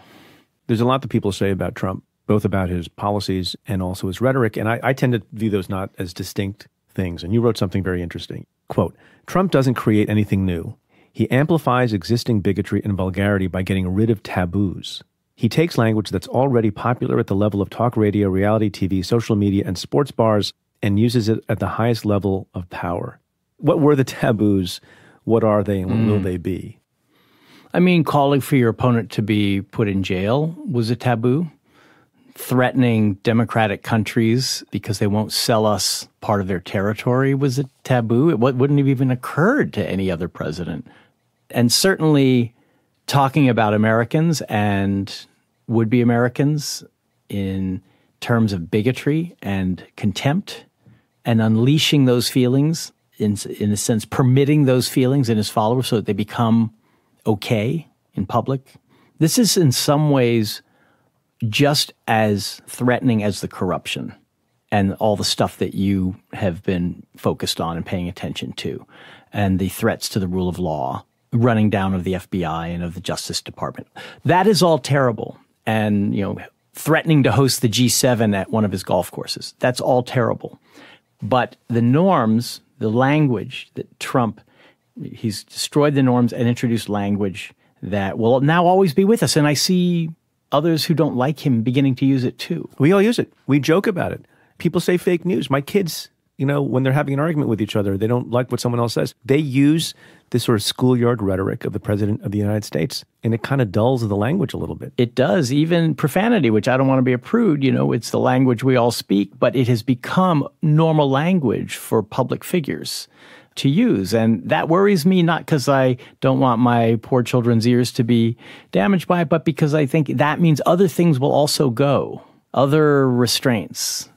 There's a lot that people say about Trump, both about his policies and also his rhetoric, and I tend to view those not as distinct things. And you wrote something very interesting. Quote, Trump doesn't create anything new. He amplifies existing bigotry and vulgarity by getting rid of taboos. He takes language that's already popular at the level of talk radio, reality TV, social media, and sports bars and uses it at the highest level of power. What were the taboos? What are they, and what will they be? I mean, calling for your opponent to be put in jail was a taboo. Threatening democratic countries because they won't sell us part of their territory was a taboo. It wouldn't have even occurred to any other president. And certainly talking about Americans and would-be Americans in terms of bigotry and contempt and unleashing those feelings, in a sense, permitting those feelings in his followers so that they become okay in public. This is in some ways just as threatening as the corruption and all the stuff that you have been focused on and paying attention to, and the threats to the rule of law, running down of the FBI and of the Justice Department. That is all terrible. And, threatening to host the G7 at one of his golf courses. That's all terrible. But the norms, the language that Trump, he's destroyed the norms and introduced language that will now always be with us. And I see others who don't like him beginning to use it too. We all use it. We joke about it. People say fake news. My kids, when they're having an argument with each other, they don't like what someone else says. They use this sort of schoolyard rhetoric of the President of the United States, and it kind of dulls the language a little bit. It does. Even profanity, which I don't want to be a prude, it's the language we all speak, but it has become normal language for public figures to use. And that worries me, not because I don't want my poor children's ears to be damaged by it, but because I think that means other things will also go. Other restraints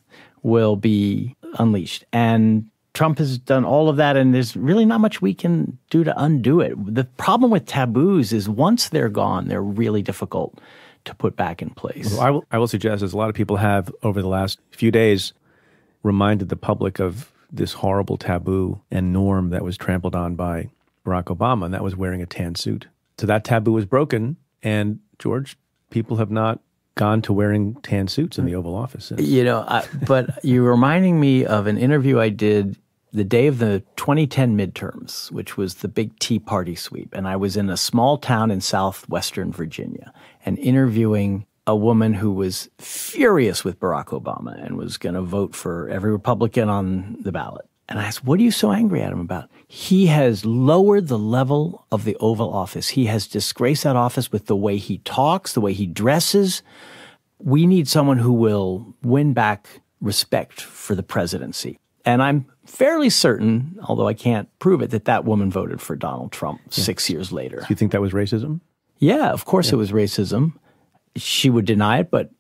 will be unleashed. And Trump has done all of that, and there's really not much we can do to undo it. The problem with taboos is once they're gone, they're really difficult to put back in place. Well, I will suggest, as a lot of people have over the last few days, reminded the public of this horrible taboo and norm that was trampled on by Barack Obama, and that was wearing a tan suit. So that taboo was broken, and George, people have not gone to wearing tan suits in the Oval Office since. But you're reminding me of an interview I did the day of the 2010 midterms, which was the big Tea Party sweep. And I was in a small town in southwestern Virginia and interviewing a woman who was furious with Barack Obama and was going to vote for every Republican on the ballot. And I asked, what are you so angry at him about? He has lowered the level of the Oval Office. He has disgraced that office with the way he talks, the way he dresses. We need someone who will win back respect for the presidency. And I'm fairly certain, although I can't prove it, that woman voted for Donald Trump 6 years later. Do you think that was racism? Yeah, of course it was racism. She would deny it, but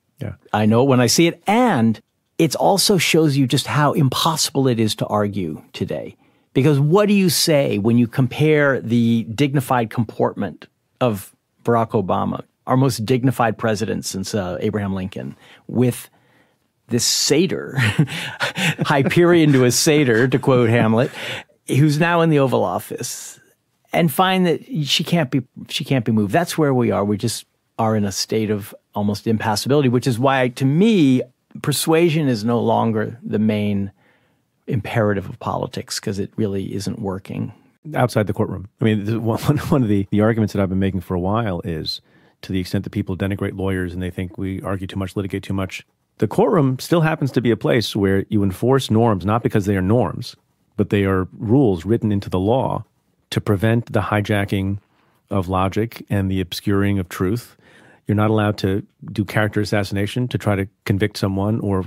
I know it when I see it. And it also shows you just how impossible it is to argue today. Because what do you say when you compare the dignified comportment of Barack Obama, our most dignified president since Abraham Lincoln, with this satyr, Hyperion to a satyr, to quote Hamlet, who's now in the Oval Office, and find that she can't be moved. That's where we are. We just are in a state of almost impassibility, which is why, to me, persuasion is no longer the main imperative of politics, because it really isn't working. Outside the courtroom. I mean, one of the arguments that I've been making for a while is, to the extent that people denigrate lawyers and they think we argue too much, litigate too much, the courtroom still happens to be a place where you enforce norms, not because they are norms, but they are rules written into the law to prevent the hijacking of logic and the obscuring of truth. You're not allowed to do character assassination to try to convict someone or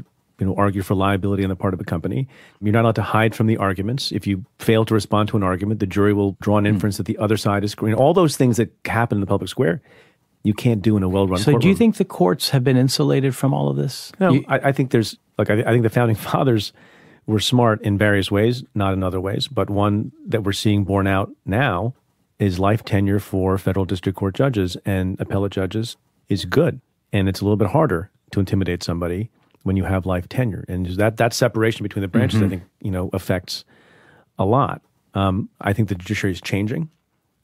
argue for liability on the part of the company. You're not allowed to hide from the arguments. If you fail to respond to an argument, the jury will draw an inference that the other side is screwing. All those things that happen in the public square, you can't do in a well-run courtroom. So do you think the courts have been insulated from all of this? No, I think there's, I think the founding fathers were smart in various ways, not in other ways, but one that we're seeing borne out now is life tenure for federal district court judges and appellate judges is good. And it's a little bit harder to intimidate somebody when you have life tenure. And that separation between the branches, I think, affects a lot. I think the judiciary is changing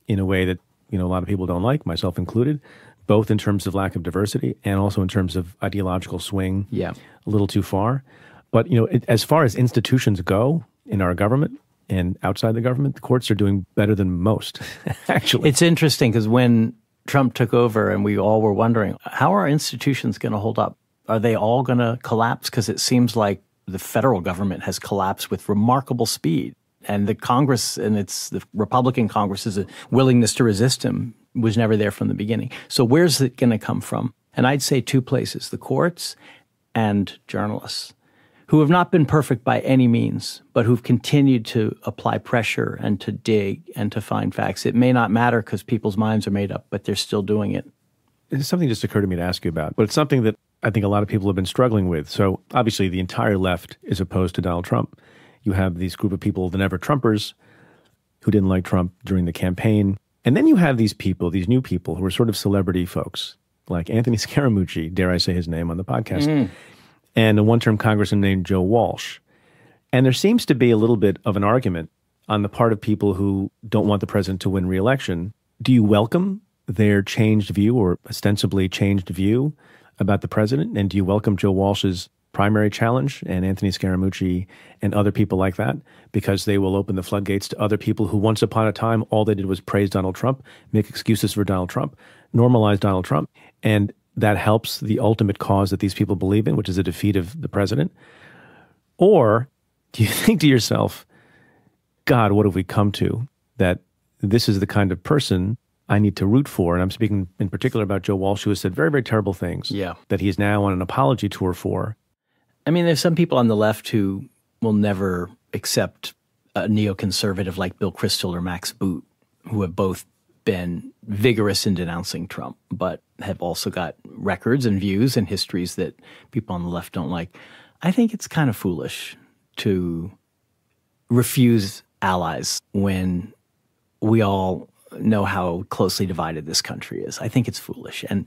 in a way that, a lot of people don't like, myself included, both in terms of lack of diversity and also in terms of ideological swing a little too far. But, as far as institutions go in our government, And outside the government, the courts are doing better than most, actually. It's interesting because when Trump took over and we all were wondering, how are institutions going to hold up? Are they all going to collapse? Because it seems like the federal government has collapsed with remarkable speed. And the Congress and the Republican Congress's willingness to resist him was never there from the beginning. So where's it going to come from? And I'd say two places, the courts and journalists, who have not been perfect by any means, but who've continued to apply pressure and to dig and to find facts. It may not matter because people's minds are made up, but they're still doing it. It's something just occurred to me to ask you about, but it's something that I think a lot of people have been struggling with. So obviously the entire left is opposed to Donald Trump. You have these group of people, the never-Trumpers, who didn't like Trump during the campaign. And then you have these people, these new people who are sort of celebrity folks, like Anthony Scaramucci, dare I say his name on the podcast, and a one-term congressman named Joe Walsh. And there seems to be a little bit of an argument on the part of people who don't want the president to win re-election. Do you welcome their changed view or ostensibly changed view about the president? And do you welcome Joe Walsh's primary challenge and Anthony Scaramucci and other people like that, because they will open the floodgates to other people who once upon a time all they did was praise Donald Trump, make excuses for Donald Trump, normalize Donald Trump, and that helps the ultimate cause that these people believe in, which is the defeat of the president? Or do you think to yourself, God, what have we come to, that this is the kind of person I need to root for? And I'm speaking in particular about Joe Walsh, who has said very, very terrible things that he's now on an apology tour for. I mean, there's some people on the left who will never accept a neoconservative like Bill Kristol or Max Boot, who have both been vigorous in denouncing Trump, but have also got records and views and histories that people on the left don't like. I think it's kind of foolish to refuse allies when we all know how closely divided this country is. I think it's foolish. And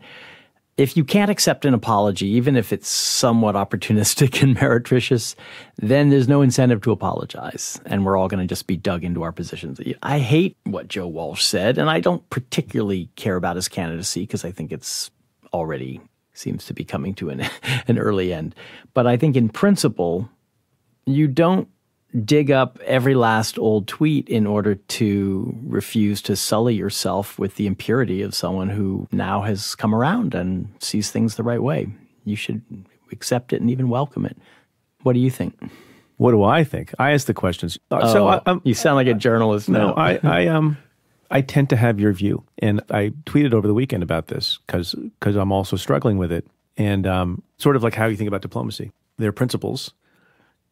if you can't accept an apology, even if it's somewhat opportunistic and meretricious, then there's no incentive to apologize. And we're all going to just be dug into our positions. I hate what Joe Walsh said, and I don't particularly care about his candidacy because I think it's already seems to be coming to an early end. But I think in principle, you don't dig up every last old tweet in order to refuse to sully yourself with the impurity of someone who now has come around and sees things the right way. You should accept it and even welcome it. What do you think? What do I think? I ask the questions. You sound like a journalist now. No, I tend to have your view. And I tweeted over the weekend about this because I'm also struggling with it. And sort of like how you think about diplomacy. There are principles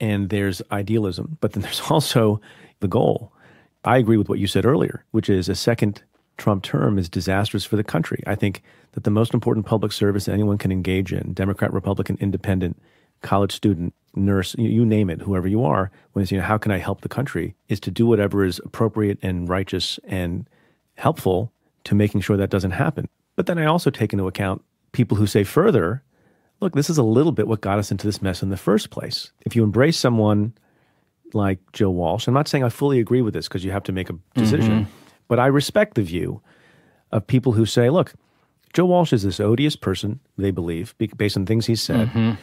and there's idealism, but then there's also the goal. I agree with what you said earlier, which is a second Trump term is disastrous for the country. I think that the most important public service anyone can engage in, Democrat, Republican, independent, college student, nurse, you name it, whoever you are, when it's, how can I help the country, is to do whatever is appropriate and righteous and helpful to making sure that doesn't happen. But then I also take into account people who say further, look, this is a little bit what got us into this mess in the first place. If you embrace someone like Joe Walsh, I'm not saying I fully agree with this because you have to make a decision, but I respect the view of people who say, look, Joe Walsh is this odious person, they believe, based on things he's said.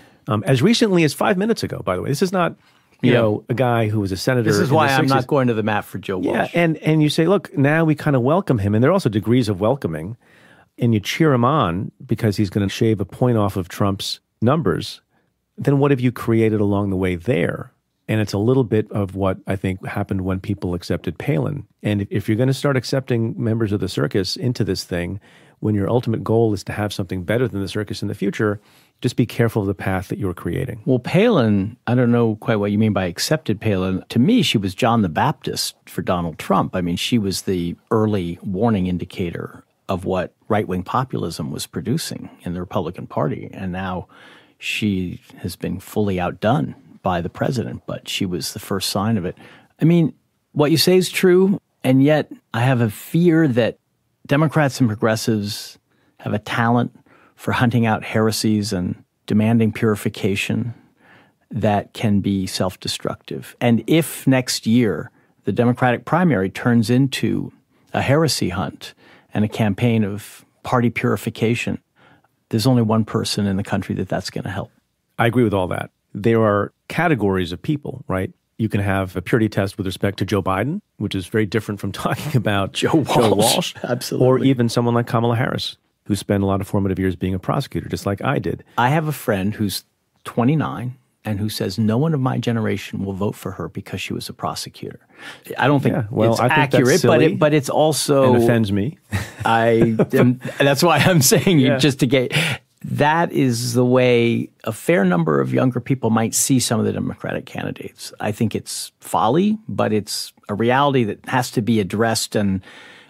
As recently as 5 minutes ago, by the way. This is not, you know, a guy who was a senator. This is why I'm not going to the mat for Joe Walsh. Yeah, and you say, look, now we kind of welcome him, and there are also degrees of welcoming, and you cheer him on because he's going to shave a point off of Trump's numbers, then what have you created along the way there? And it's a little bit of what I think happened when people accepted Palin. And if you're going to start accepting members of the circus into this thing, when your ultimate goal is to have something better than the circus in the future, just be careful of the path that you're creating. Well, Palin, I don't know quite what you mean by accepted Palin. To me, she was John the Baptist for Donald Trump. I mean, she was the early warning indicator of what right-wing populism was producing in the Republican Party. And now she has been fully outdone by the president, but she was the first sign of it. I mean, what you say is true, and yet I have a fear that Democrats and progressives have a talent for hunting out heresies and demanding purification that can be self-destructive. And if next year the Democratic primary turns into a heresy hunt and a campaign of party purification, there's only one person in the country that's going to help. I agree with all that. There are categories of people, right? You can have a purity test with respect to Joe Biden, which is very different from talking about Joe Walsh. Absolutely. Or even someone like Kamala Harris, who spent a lot of formative years being a prosecutor, just like I did. I have a friend who's 29 and who says no one of my generation will vote for her because she was a prosecutor. I don't think it's I think accurate, that's silly but it's also... and offends me. That's why I'm saying just to get... That is the way a fair number of younger people might see some of the Democratic candidates. I think it's folly, but it's a reality that has to be addressed and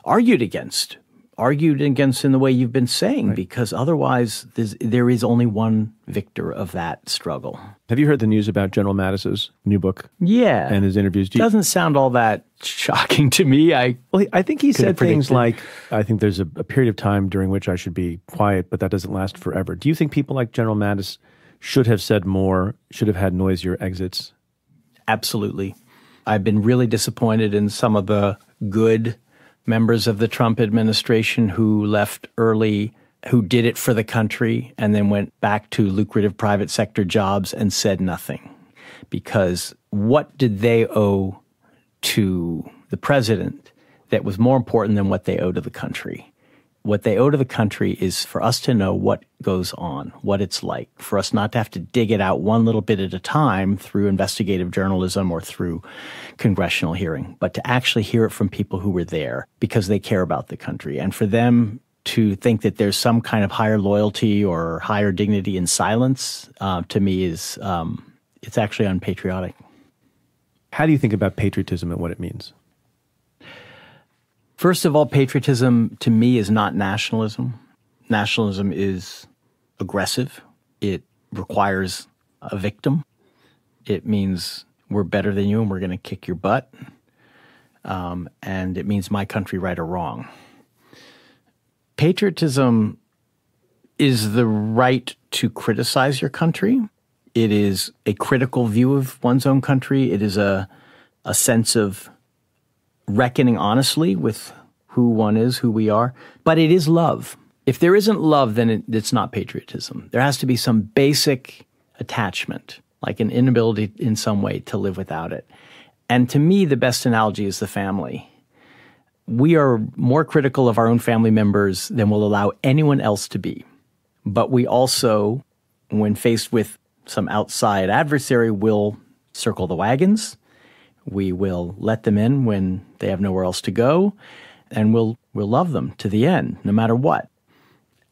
argued against in the way you've been saying, because otherwise there is only one victor of that struggle. Have you heard the news about General Mattis's new book? Yeah. And his interviews? Doesn't sound all that shocking to me. I think he said things like, I think there's a period of time during which I should be quiet, but that doesn't last forever. Do you think people like General Mattis should have said more, should have had noisier exits? Absolutely. I've been really disappointed in some of the good members of the Trump administration who left early, who did it for the country and then went back to lucrative private sector jobs and said nothing. Because what did they owe to the president that was more important than what they owe to the country? What they owe to the country is for us to know what goes on, what it's like, for us not to have to dig it out one little bit at a time through investigative journalism or through congressional hearing, but to actually hear it from people who were there because they care about the country. And for them to think that there's some kind of higher loyalty or higher dignity in silence, to me is it's actually unpatriotic. How do you think about patriotism and what it means? First of all, patriotism to me is not nationalism. Nationalism is aggressive. It requires a victim. It means we're better than you and we're going to kick your butt. And it means my country right or wrong. Patriotism is the right to criticize your country. It is a critical view of one's own country. It is a sense of reckoning honestly with who one is, who we are. But it is love. If there isn't love, then it's not patriotism. There has to be some basic attachment, like an inability in some way to live without it. And to me, the best analogy is the family. We are more critical of our own family members than we'll allow anyone else to be. But we also, when faced with some outside adversary, will circle the wagons. We will let them in when they have nowhere else to go, and we'll love them to the end, no matter what.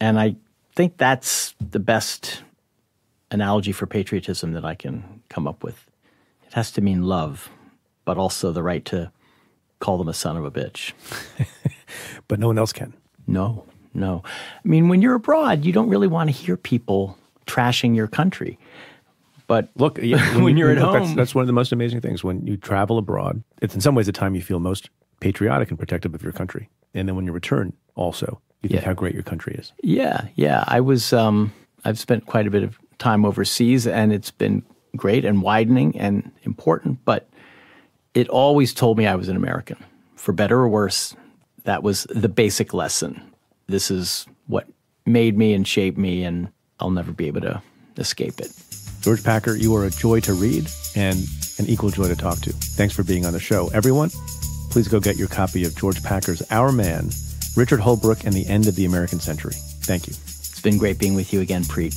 And I think that's the best analogy for patriotism that I can come up with. It has to mean love, but also the right to call them a son of a bitch. But no one else can. No. I mean, when you're abroad, you don't really want to hear people trashing your country. But look, when you're at home, that's one of the most amazing things. When you travel abroad, it's in some ways the time you feel most patriotic and protective of your country. And then when you return, also, you think how great your country is. Yeah. I've spent quite a bit of time overseas, and it's been great and widening and important. But it always told me I was an American, for better or worse. That was the basic lesson. This is what made me and shaped me, and I'll never be able to escape it. George Packer, you are a joy to read and an equal joy to talk to. Thanks for being on the show. Everyone, please go get your copy of George Packer's Our Man, Richard Holbrooke and the End of the American Century. Thank you. It's been great being with you again, Preet.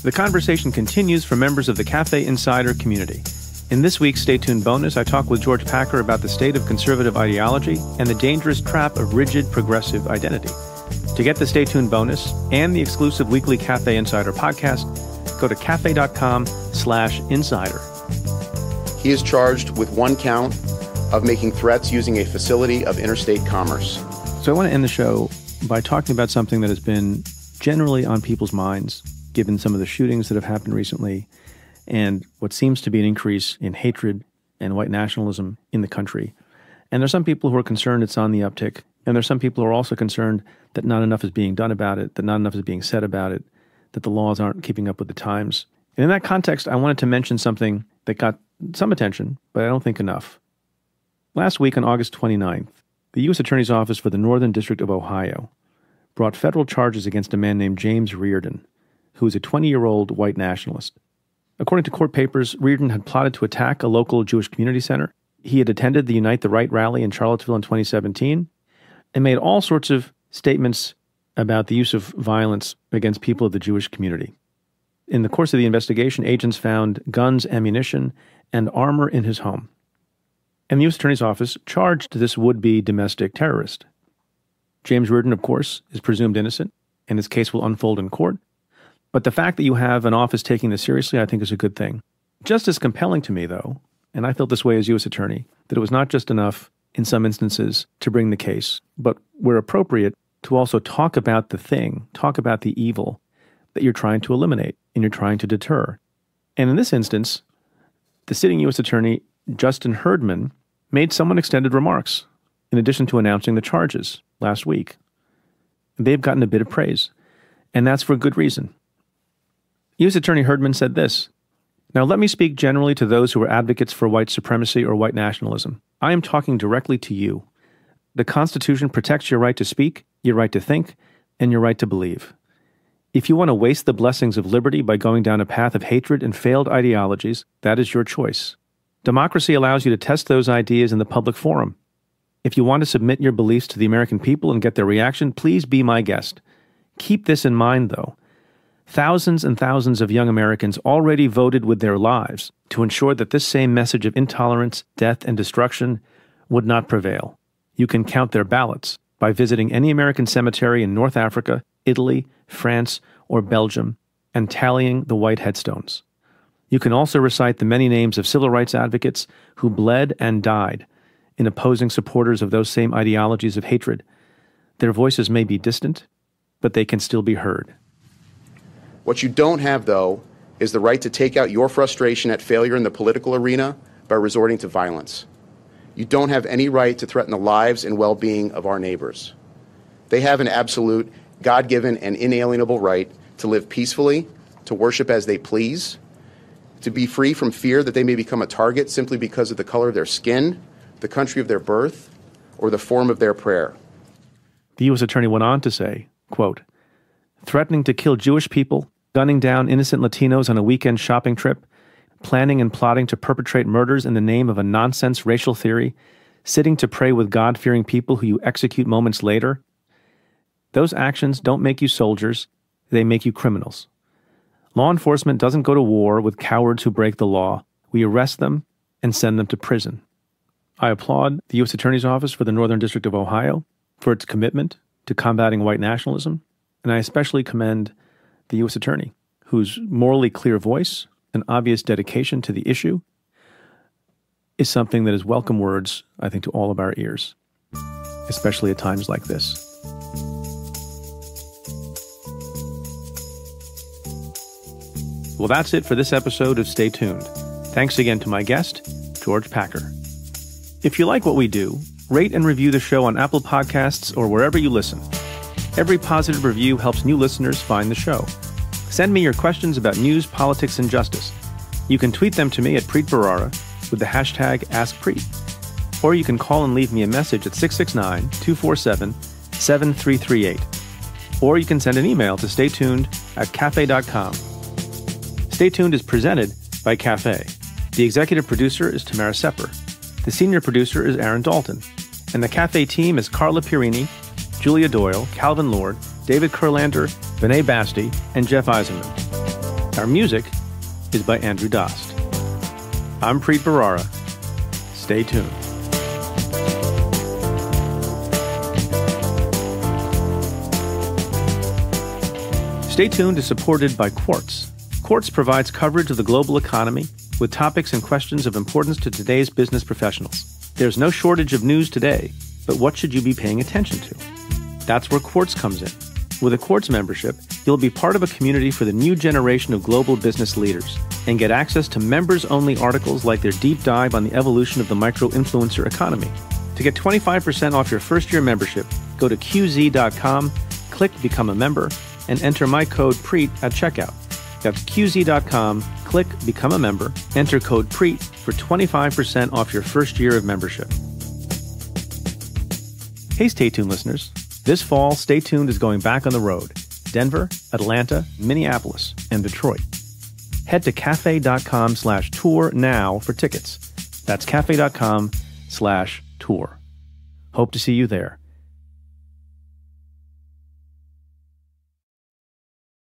The conversation continues for members of the Cafe Insider community. In this week's Stay Tuned bonus, I talk with George Packer about the state of conservative ideology and the dangerous trap of rigid progressive identity. To get the Stay Tuned bonus and the exclusive weekly Cafe Insider podcast, go to cafe.com/insider. He is charged with one count of making threats using a facility of interstate commerce. So I want to end the show by talking about something that has been generally on people's minds, given some of the shootings that have happened recently and what seems to be an increase in hatred and white nationalism in the country. And there's some people who are concerned it's on the uptick. And there's some people who are also concerned that not enough is being done about it, that not enough is being said about it, that the laws aren't keeping up with the times. And in that context, I wanted to mention something that got some attention, but I don't think enough. Last week on August 29th, the U.S. Attorney's Office for the Northern District of Ohio brought federal charges against a man named James Reardon, who is a 20-year-old white nationalist. According to court papers, Reardon had plotted to attack a local Jewish community center. He had attended the Unite the Right rally in Charlottesville in 2017 and made all sorts of statements about the use of violence against people of the Jewish community. In the course of the investigation, agents found guns, ammunition, and armor in his home. And the U.S. Attorney's Office charged this would-be domestic terrorist. James Reardon, of course, is presumed innocent, and his case will unfold in court. But the fact that you have an office taking this seriously, I think, is a good thing. Just as compelling to me, though, and I felt this way as U.S. Attorney, that it was not just enough, in some instances, to bring the case, but where appropriate, to also talk about the thing, talk about the evil that you're trying to eliminate and you're trying to deter. And in this instance, the sitting U.S. Attorney, Justin Herdman, made somewhat extended remarks in addition to announcing the charges last week. They've gotten a bit of praise, and that's for good reason. U.S. Attorney Herdman said this, "Now let me speak generally to those who are advocates for white supremacy or white nationalism. I am talking directly to you. The Constitution protects your right to speak, your right to think, and your right to believe. If you want to waste the blessings of liberty by going down a path of hatred and failed ideologies, that is your choice. Democracy allows you to test those ideas in the public forum. If you want to submit your beliefs to the American people and get their reaction, please be my guest. Keep this in mind, though. Thousands and thousands of young Americans already voted with their lives to ensure that this same message of intolerance, death, and destruction would not prevail. You can count their ballots by visiting any American cemetery in North Africa, Italy, France, or Belgium, and tallying the white headstones. You can also recite the many names of civil rights advocates who bled and died in opposing supporters of those same ideologies of hatred. Their voices may be distant, but they can still be heard." What you don't have, though, is the right to take out your frustration at failure in the political arena by resorting to violence. You don't have any right to threaten the lives and well-being of our neighbors. They have an absolute, God-given, and inalienable right to live peacefully, to worship as they please, to be free from fear that they may become a target simply because of the color of their skin, the country of their birth, or the form of their prayer. The U.S. Attorney went on to say, quote, "Threatening to kill Jewish people, gunning down innocent Latinos on a weekend shopping trip, planning and plotting to perpetrate murders in the name of a nonsense racial theory, sitting to pray with God-fearing people who you execute moments later. Those actions don't make you soldiers, they make you criminals. Law enforcement doesn't go to war with cowards who break the law. We arrest them and send them to prison." I applaud the U.S. Attorney's Office for the Northern District of Ohio for its commitment to combating white nationalism, and I especially commend the U.S. Attorney, whose morally clear voice and obvious dedication to the issue is something that is welcome words, I think, to all of our ears, especially at times like this. Well, that's it for this episode of Stay Tuned. Thanks again to my guest, George Packer. If you like what we do, rate and review the show on Apple Podcasts or wherever you listen. Every positive review helps new listeners find the show. Send me your questions about news, politics, and justice. You can tweet them to me at Preet Bharara with the hashtag AskPreet. Or you can call and leave me a message at 669-247-7338. Or you can send an email to staytuned@cafe.com. Stay Tuned is presented by Cafe. The executive producer is Tamara Sepper. The senior producer is Aaron Dalton. And the Cafe team is Carla Pirini, Julia Doyle, Calvin Lord, David Kurlander, Vinay Basti, and Jeff Eisenman. Our music is by Andrew Dost. I'm Preet Bharara. Stay tuned. Stay Tuned is supported by Quartz. Quartz provides coverage of the global economy with topics and questions of importance to today's business professionals. There's no shortage of news today, but what should you be paying attention to? That's where Quartz comes in. With a Quartz membership, you'll be part of a community for the new generation of global business leaders and get access to members-only articles like their deep dive on the evolution of the micro-influencer economy. To get 25% off your first-year membership, go to qz.com, click Become a Member, and enter my code PREET at checkout. That's qz.com, click Become a Member, enter code PREET for 25% off your first year of membership. Hey, Stay Tuned listeners. This fall, Stay Tuned is going back on the road. Denver, Atlanta, Minneapolis, and Detroit. Head to cafe.com/tour now for tickets. That's cafe.com/tour. Hope to see you there.